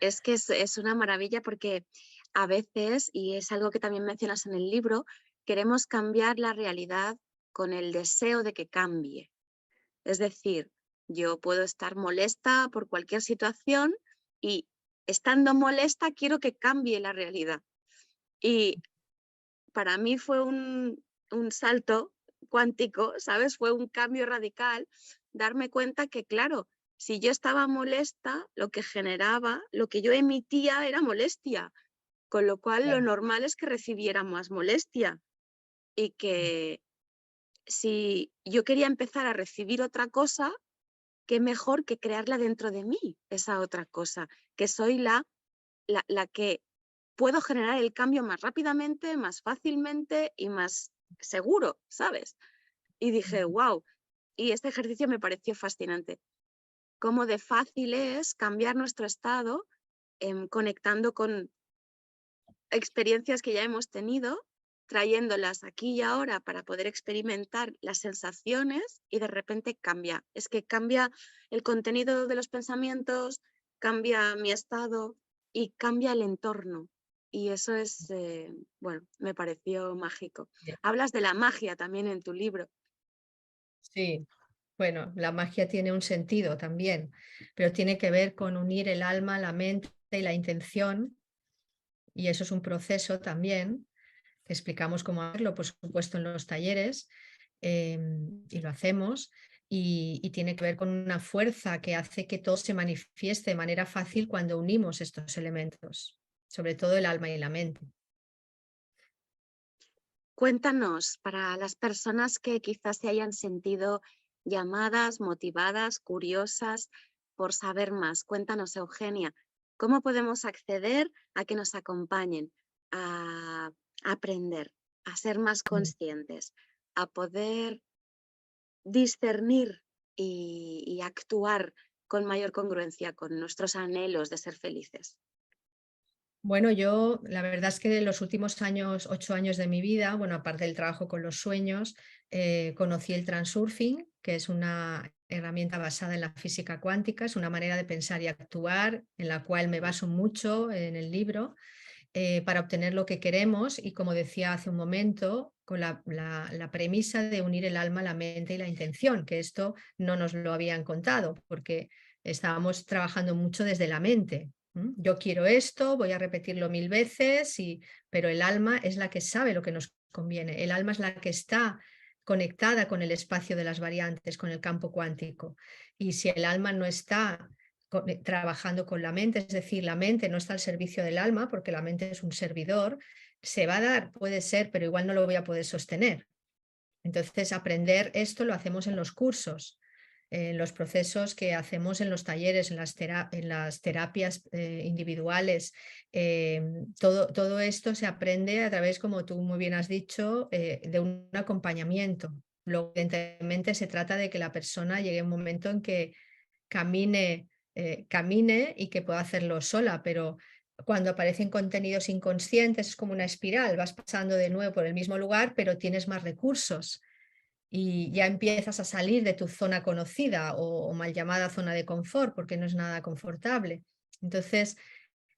Es que es una maravilla porque a veces, y es algo que también mencionas en el libro, queremos cambiar la realidad con el deseo de que cambie. Es decir, yo puedo estar molesta por cualquier situación y estando molesta quiero que cambie la realidad. Y para mí fue un salto cuántico, ¿sabes? Fue un cambio radical, darme cuenta que, claro, si yo estaba molesta, lo que generaba, lo que yo emitía era molestia, con lo cual lo normal es que recibiera más molestia y que si yo quería empezar a recibir otra cosa, qué mejor que crearla dentro de mí, esa otra cosa, que soy la que puedo generar el cambio más rápidamente, más fácilmente y más seguro, ¿sabes? Y dije, wow, y este ejercicio me pareció fascinante. Cómo de fácil es cambiar nuestro estado conectando con experiencias que ya hemos tenido, trayéndolas aquí y ahora para poder experimentar las sensaciones y de repente cambia. Es que cambia el contenido de los pensamientos, cambia mi estado y cambia el entorno. Y eso es, bueno, me pareció mágico. Hablas de la magia también en tu libro. Sí, bueno, la magia tiene un sentido también, pero tiene que ver con unir el alma, la mente y la intención Y eso es un proceso también, que explicamos cómo hacerlo, por supuesto, en los talleres, y lo hacemos, y tiene que ver con una fuerza que hace que todo se manifieste de manera fácil cuando unimos estos elementos, sobre todo el alma y la mente. Cuéntanos, para las personas que quizás se hayan sentido llamadas, motivadas, curiosas por saber más, cuéntanos, Eugenia, ¿cómo podemos acceder a que nos acompañen a aprender, a ser más conscientes, a poder discernir y actuar con mayor congruencia con nuestros anhelos de ser felices? Bueno, yo la verdad es que en los últimos 8 años de mi vida, bueno, aparte del trabajo con los sueños, conocí el transurfing, que es una herramienta basada en la física cuántica, es una manera de pensar y actuar en la cual me baso mucho en el libro para obtener lo que queremos y, como decía hace un momento, con la premisa de unir el alma, la mente y la intención, que esto no nos lo habían contado porque estábamos trabajando mucho desde la mente. Yo quiero esto, voy a repetirlo 1000 veces, pero el alma es la que sabe lo que nos conviene. El alma es la que está conectada con el espacio de las variantes, con el campo cuántico. Y si el alma no está trabajando con la mente, es decir, la mente no está al servicio del alma, porque la mente es un servidor, se va a dar, puede ser, pero igual no lo voy a poder sostener. Entonces, aprender esto lo hacemos en los cursos, en los procesos que hacemos en los talleres, en las terapias individuales. Todo esto se aprende a través, como tú muy bien has dicho, de un acompañamiento. Luego, evidentemente, se trata de que la persona llegue a un momento en que camine y que pueda hacerlo sola, pero cuando aparecen contenidos inconscientes es como una espiral, vas pasando de nuevo por el mismo lugar, pero tienes más recursos y ya empiezas a salir de tu zona conocida o mal llamada zona de confort, porque no es nada confortable. Entonces,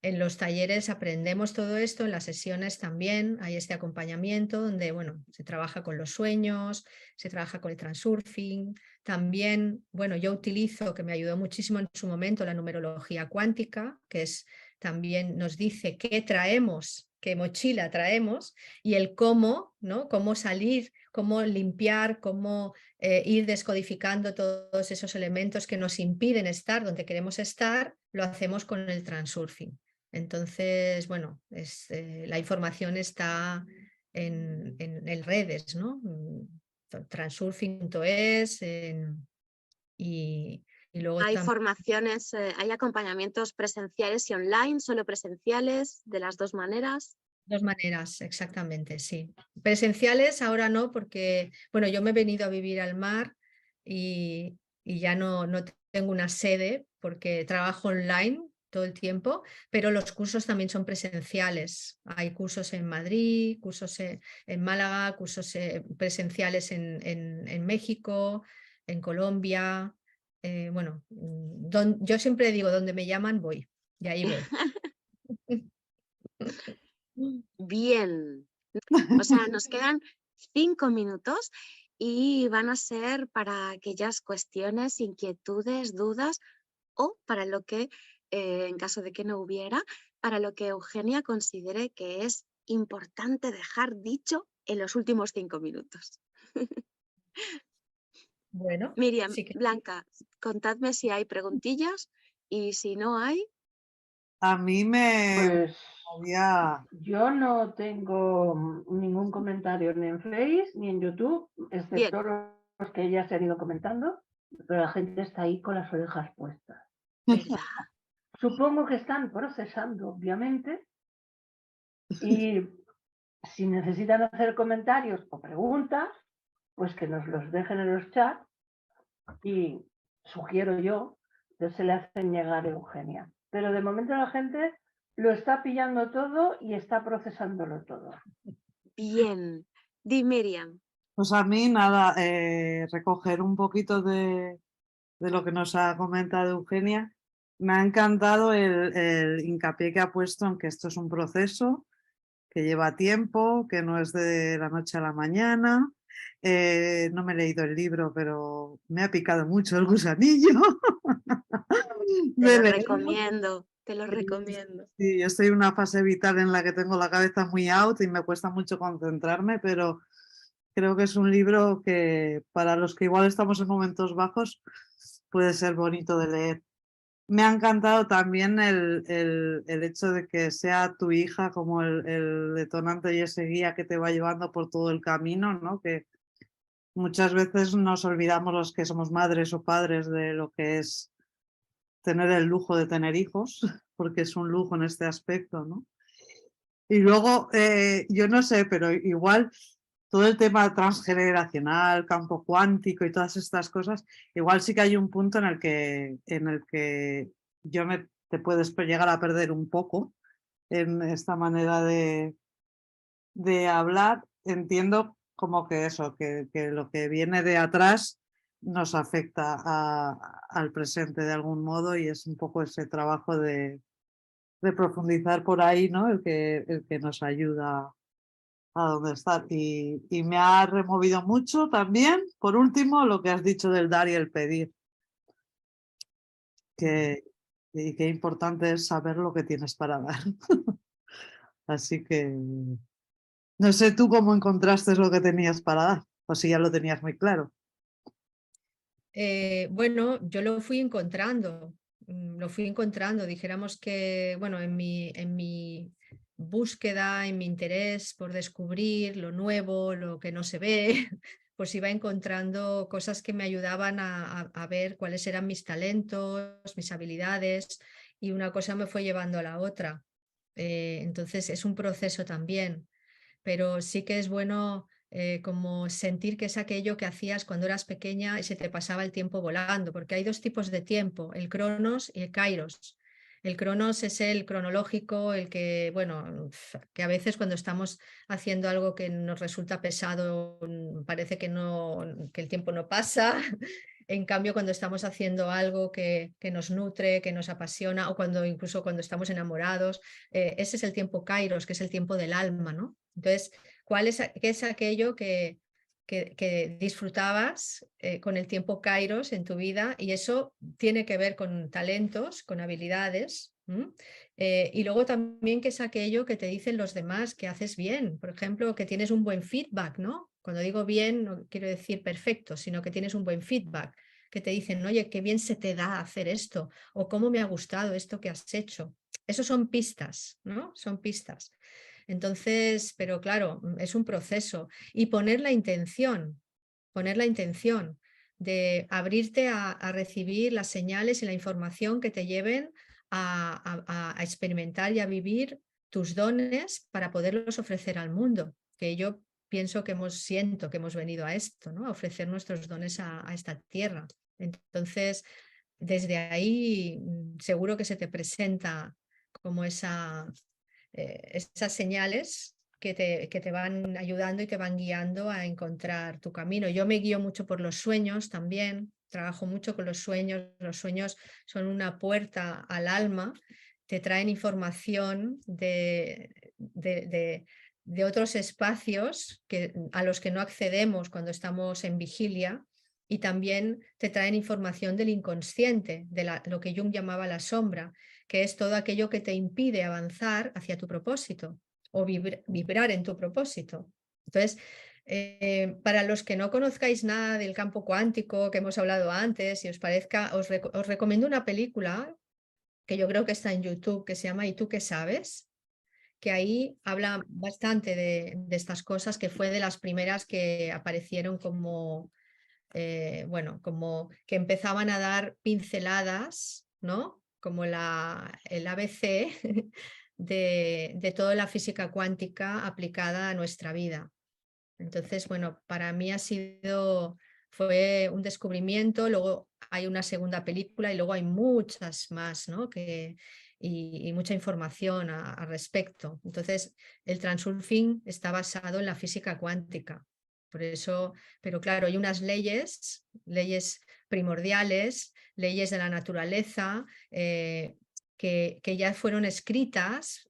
en los talleres aprendemos todo esto, en las sesiones también hay este acompañamiento donde, bueno, se trabaja con los sueños, se trabaja con el transurfing. También, bueno, yo utilizo, que me ayudó muchísimo en su momento, la numerología cuántica, que es también nos dice qué traemos, qué mochila traemos y el cómo, ¿no? Cómo salir, cómo limpiar, cómo ir descodificando todos esos elementos que nos impiden estar donde queremos estar, lo hacemos con el transurfing. Entonces, bueno, la información está en redes, ¿no? Transurfing.es y luego ¿Hay también... formaciones, hay acompañamientos presenciales y online, solo presenciales, de las dos maneras? Dos maneras, exactamente, sí. Presenciales ahora no, porque, bueno, yo me he venido a vivir al mar y ya no tengo una sede porque trabajo online todo el tiempo, pero los cursos también son presenciales. Hay cursos en Madrid, cursos en Málaga, cursos presenciales en México, en Colombia. Bueno, yo siempre digo, donde me llaman voy, y ahí voy. Bien, o sea, nos quedan 5 minutos y van a ser para aquellas cuestiones, inquietudes, dudas o para lo que, en caso de que no hubiera, para lo que Eugenia considere que es importante dejar dicho en los últimos 5 minutos. Bueno, Miriam, sí que... Blanca, contadme si hay preguntillas y si no hay... A mí me Pues gustaría... yo no tengo ningún comentario ni en Face ni en YouTube, excepto los que ella se ha ido comentando, pero la gente está ahí con las orejas puestas. ¿Verdad? Supongo que están procesando, obviamente, y si necesitan hacer comentarios o preguntas, pues que nos los dejen en los chats y sugiero yo que se le hacen llegar a Eugenia. Pero de momento la gente lo está pillando todo y está procesándolo todo. Bien. Di, Miriam. Pues a mí nada, recoger un poquito de lo que nos ha comentado Eugenia. Me ha encantado el hincapié que ha puesto en que esto es un proceso que lleva tiempo, que no es de la noche a la mañana. No me he leído el libro, pero me ha picado mucho el gusanillo. Te lo recomiendo. Te lo recomiendo. Sí, yo estoy en una fase vital en la que tengo la cabeza muy out y me cuesta mucho concentrarme, pero creo que es un libro que para los que igual estamos en momentos bajos puede ser bonito de leer. Me ha encantado también el hecho de que sea tu hija como el detonante y ese guía que te va llevando por todo el camino, ¿no? Que muchas veces nos olvidamos los que somos madres o padres de lo que es tener el lujo de tener hijos, porque es un lujo en este aspecto, ¿no? Y luego, yo no sé, pero igual todo el tema transgeneracional, campo cuántico y todas estas cosas, igual sí que hay un punto en el que te puedes llegar a perder un poco en esta manera de hablar. Entiendo como que eso, que lo que viene de atrás nos afecta al presente de algún modo y es un poco ese trabajo de profundizar por ahí, ¿no? El que nos ayuda a dónde estar. Y me ha removido mucho también, por último, lo que has dicho del dar y el pedir. Y qué importante es saber lo que tienes para dar. Así que no sé tú cómo encontraste lo que tenías para dar, o si ya lo tenías muy claro. Bueno, yo lo fui encontrando, dijéramos que, bueno, en mi búsqueda, en mi interés por descubrir lo nuevo, lo que no se ve, pues iba encontrando cosas que me ayudaban a ver cuáles eran mis talentos, mis habilidades, y una cosa me fue llevando a la otra. Entonces es un proceso también, pero sí que es bueno como sentir que es aquello que hacías cuando eras pequeña y se te pasaba el tiempo volando, porque hay dos tipos de tiempo, el cronos y el kairos. El cronos es el cronológico, el que, bueno, que a veces cuando estamos haciendo algo que nos resulta pesado, parece que el tiempo no pasa. En cambio, cuando estamos haciendo algo que nos nutre, que nos apasiona, o incluso cuando estamos enamorados, ese es el tiempo kairos, que es el tiempo del alma, ¿no? Entonces, ¿qué es aquello que disfrutabas con el tiempo kairos en tu vida? Y eso tiene que ver con talentos, con habilidades. Y luego también qué es aquello que te dicen los demás que haces bien. Por ejemplo, que tienes un buen feedback, ¿no? Cuando digo bien, no quiero decir perfecto, sino que tienes un buen feedback, que te dicen, oye, qué bien se te da hacer esto, o cómo me ha gustado esto que has hecho. Eso son pistas, ¿no? Son pistas. Entonces, pero claro, es un proceso. Y poner la intención de abrirte a recibir las señales y la información que te lleven a experimentar y a vivir tus dones para poderlos ofrecer al mundo, que yo pienso siento que hemos venido a esto, ¿no? A ofrecer nuestros dones a esta tierra. Entonces, desde ahí seguro que se te presenta como esas señales que te van ayudando y te van guiando a encontrar tu camino. Yo me guío mucho por los sueños también, trabajo mucho con los sueños son una puerta al alma, te traen información de otros espacios a los que no accedemos cuando estamos en vigilia, y también te traen información del inconsciente, de lo que Jung llamaba la sombra, que es todo aquello que te impide avanzar hacia tu propósito o vibrar en tu propósito. Entonces, para los que no conozcáis nada del campo cuántico que hemos hablado antes, si os parezca, os recomiendo una película que yo creo que está en YouTube, que se llama ¿Y tú qué sabes?, que ahí habla bastante de estas cosas, que fue de las primeras que aparecieron como, bueno, como que empezaban a dar pinceladas, ¿no? Como el ABC de toda la física cuántica aplicada a nuestra vida. Entonces, bueno, para mí fue un descubrimiento. Luego hay una segunda película y luego hay muchas más, ¿no? Y mucha información al respecto. Entonces, el transurfing está basado en la física cuántica. Por eso, pero claro, hay unas leyes primordiales, leyes de la naturaleza, que ya fueron escritas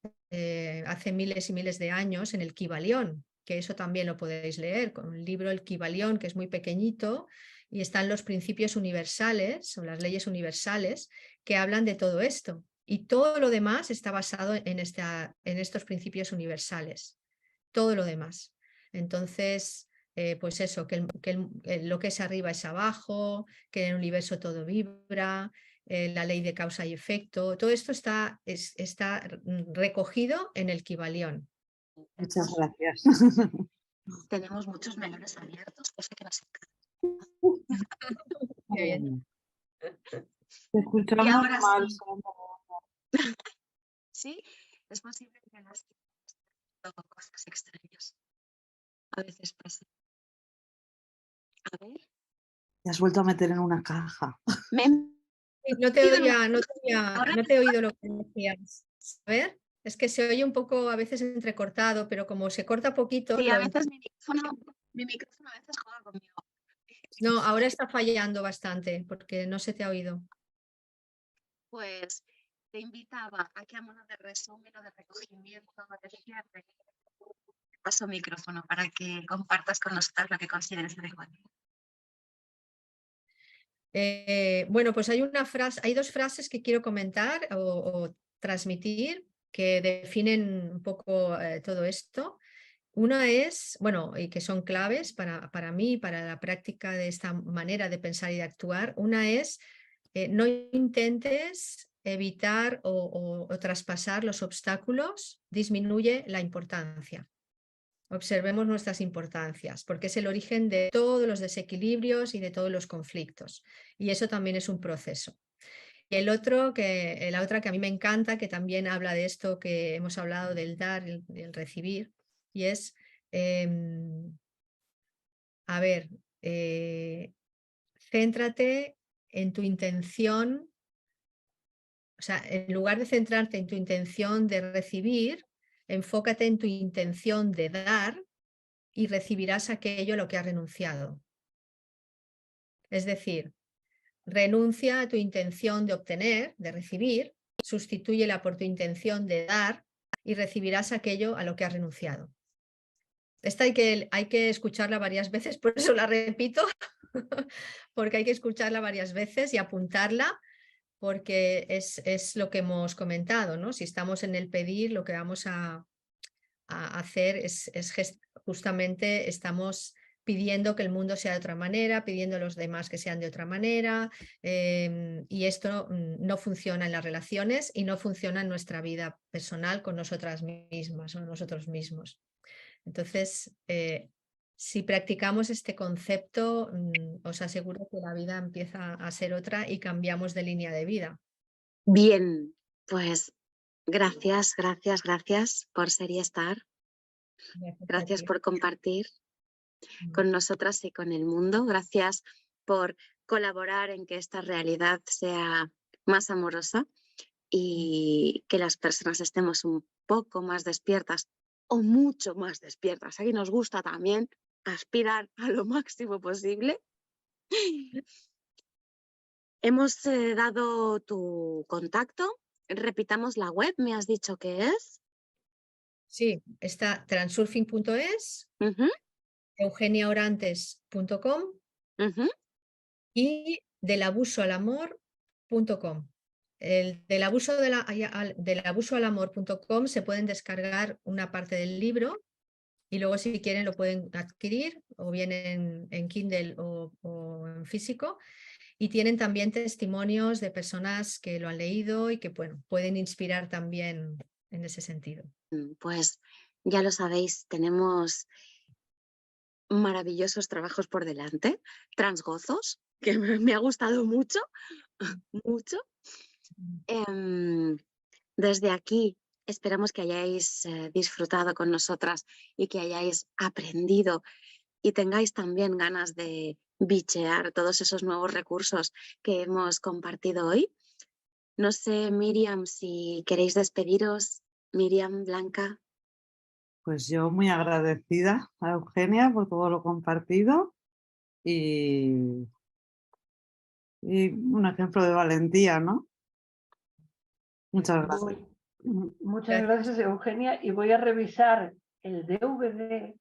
hace miles y miles de años en el Kybalión, que eso también lo podéis leer, con un libro, el Kybalión, que es muy pequeñito, y están los principios universales o las leyes universales que hablan de todo esto. Y todo lo demás está basado en estos principios universales. Todo lo demás. Entonces, pues eso, lo que es arriba es abajo, que en el universo todo vibra, la ley de causa y efecto, todo esto está recogido en el Kybalión. Muchas gracias. Tenemos muchos melones abiertos, cosa que nos encanta. Qué bien. Te Y escuchamos ahora mal. sí, sí, es posible que las cosas extrañas a veces pasen. A ver, Te has vuelto a meter en una caja. me he Sí, no te metido en una- oía, Ahora no te he oído lo que decías. A ver, es que se oye un poco a veces entrecortado, pero como se corta poquito, sí, a veces mi micrófono a veces juega conmigo. no, ahora está fallando bastante porque no se te ha oído. Pues te invitaba a que a modo de resumen o de recogimiento, de cierre, te paso micrófono para que compartas con nosotros lo que consideres adecuado. Bueno, pues hay dos frases que quiero comentar o transmitir que definen un poco todo esto. Una es, bueno, y que son claves para mí, para la práctica de esta manera de pensar y de actuar. Una es, no intentes evitar o traspasar los obstáculos, disminuye la importancia. Observemos nuestras importancias, porque es el origen de todos los desequilibrios y de todos los conflictos. Y eso también es un proceso. Y la otra que a mí me encanta, que también habla de esto que hemos hablado del dar y el recibir, y es, a ver, céntrate en tu intención, o sea, en lugar de centrarte en tu intención de recibir, enfócate en tu intención de dar y recibirás aquello a lo que has renunciado. Es decir, renuncia a tu intención de obtener, de recibir, sustitúyela por tu intención de dar y recibirás aquello a lo que has renunciado. Esta hay que escucharla varias veces, por eso la repito, porque hay que escucharla varias veces y apuntarla, porque es lo que hemos comentado, ¿no? Si estamos en el pedir, lo que vamos a hacer es justamente estamos pidiendo que el mundo sea de otra manera, pidiendo a los demás que sean de otra manera, y esto no funciona en las relaciones y no funciona en nuestra vida personal con nosotras mismas o nosotros mismos. Entonces, si practicamos este concepto, os aseguro que la vida empieza a ser otra y cambiamos de línea de vida. Bien, pues gracias por ser y estar. Gracias por compartir con nosotras y con el mundo. Gracias por colaborar en que esta realidad sea más amorosa y que las personas estemos un poco más despiertas o mucho más despiertas. Aquí nos gusta también aspirar a lo máximo posible. Hemos dado tu contacto. Repitamos la web, me has dicho que es. Sí, está transurfing.es, eugeniaorantes.com y delabusoalamor.com. Del abuso al amor.com se pueden descargar una parte del libro y luego si quieren lo pueden adquirir o bien en Kindle o en físico, y tienen también testimonios de personas que lo han leído y que pueden inspirar también en ese sentido. Pues ya lo sabéis, tenemos maravillosos trabajos por delante, transgozos, que me ha gustado mucho, mucho. Desde aquí esperamos que hayáis disfrutado con nosotras y que hayáis aprendido y tengáis también ganas de bichear todos esos nuevos recursos que hemos compartido hoy. No sé, Miriam, si queréis despediros. Miriam, Blanca. Pues yo muy agradecida a Eugenia por todo lo compartido y un ejemplo de valentía, ¿no? Muchas gracias. Muchas gracias, Eugenia. Y voy a revisar el DVD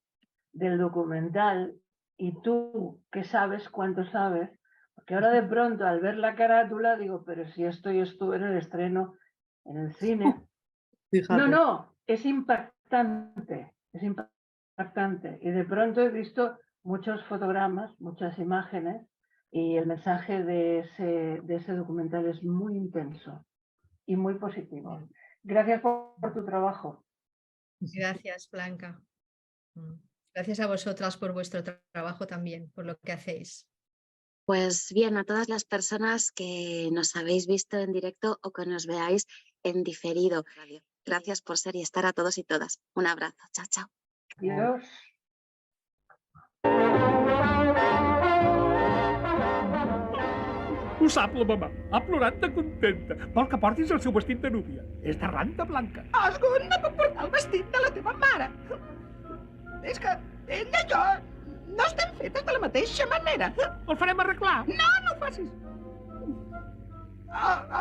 del documental y tú, ¿qué sabes? ¿Cuánto sabes? Porque ahora de pronto al ver la carátula digo, pero si esto yo estuve en el estreno en el cine. Fíjate. No, es impactante, es impactante. Y de pronto he visto muchos fotogramas, muchas imágenes, y el mensaje de ese documental es muy intenso y muy positivo. Gracias por tu trabajo. Gracias, Blanca. Gracias a vosotras por vuestro trabajo también, por lo que hacéis. Pues bien, a todas las personas que nos habéis visto en directo o que nos veáis en diferido. Gracias por ser y estar a todos y todas. Un abrazo. Chao, chao. Adiós. Ho sap la mamà. Ha plorat de contenta. Vol que portis el seu vestit de núvia. És de ranta blanca. Osgood, no puc portar el vestit de la teva mare. És que ella i jo no estem fetes de la mateixa manera. El farem arreglar. No, no ho facis.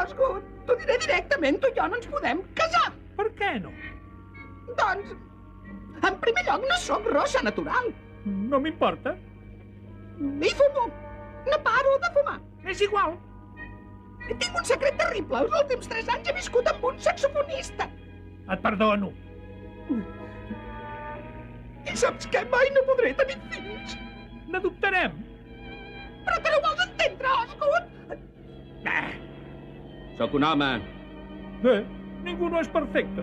Osgood, t'ho diré directament, tu i jo no ens podem casar. Per què no? Doncs, en primer lloc, no sóc rossa natural. No m'importa. I fumo. No paro de fumar. És igual. Tinc un secret terrible. Els últims 3 anys he viscut amb un saxofonista. Et perdono. I saps què? Mai no podré tenir fills. N'adoptarem. Però que no vols entendre, Osgood? Sóc un home. Ningú no és perfecte.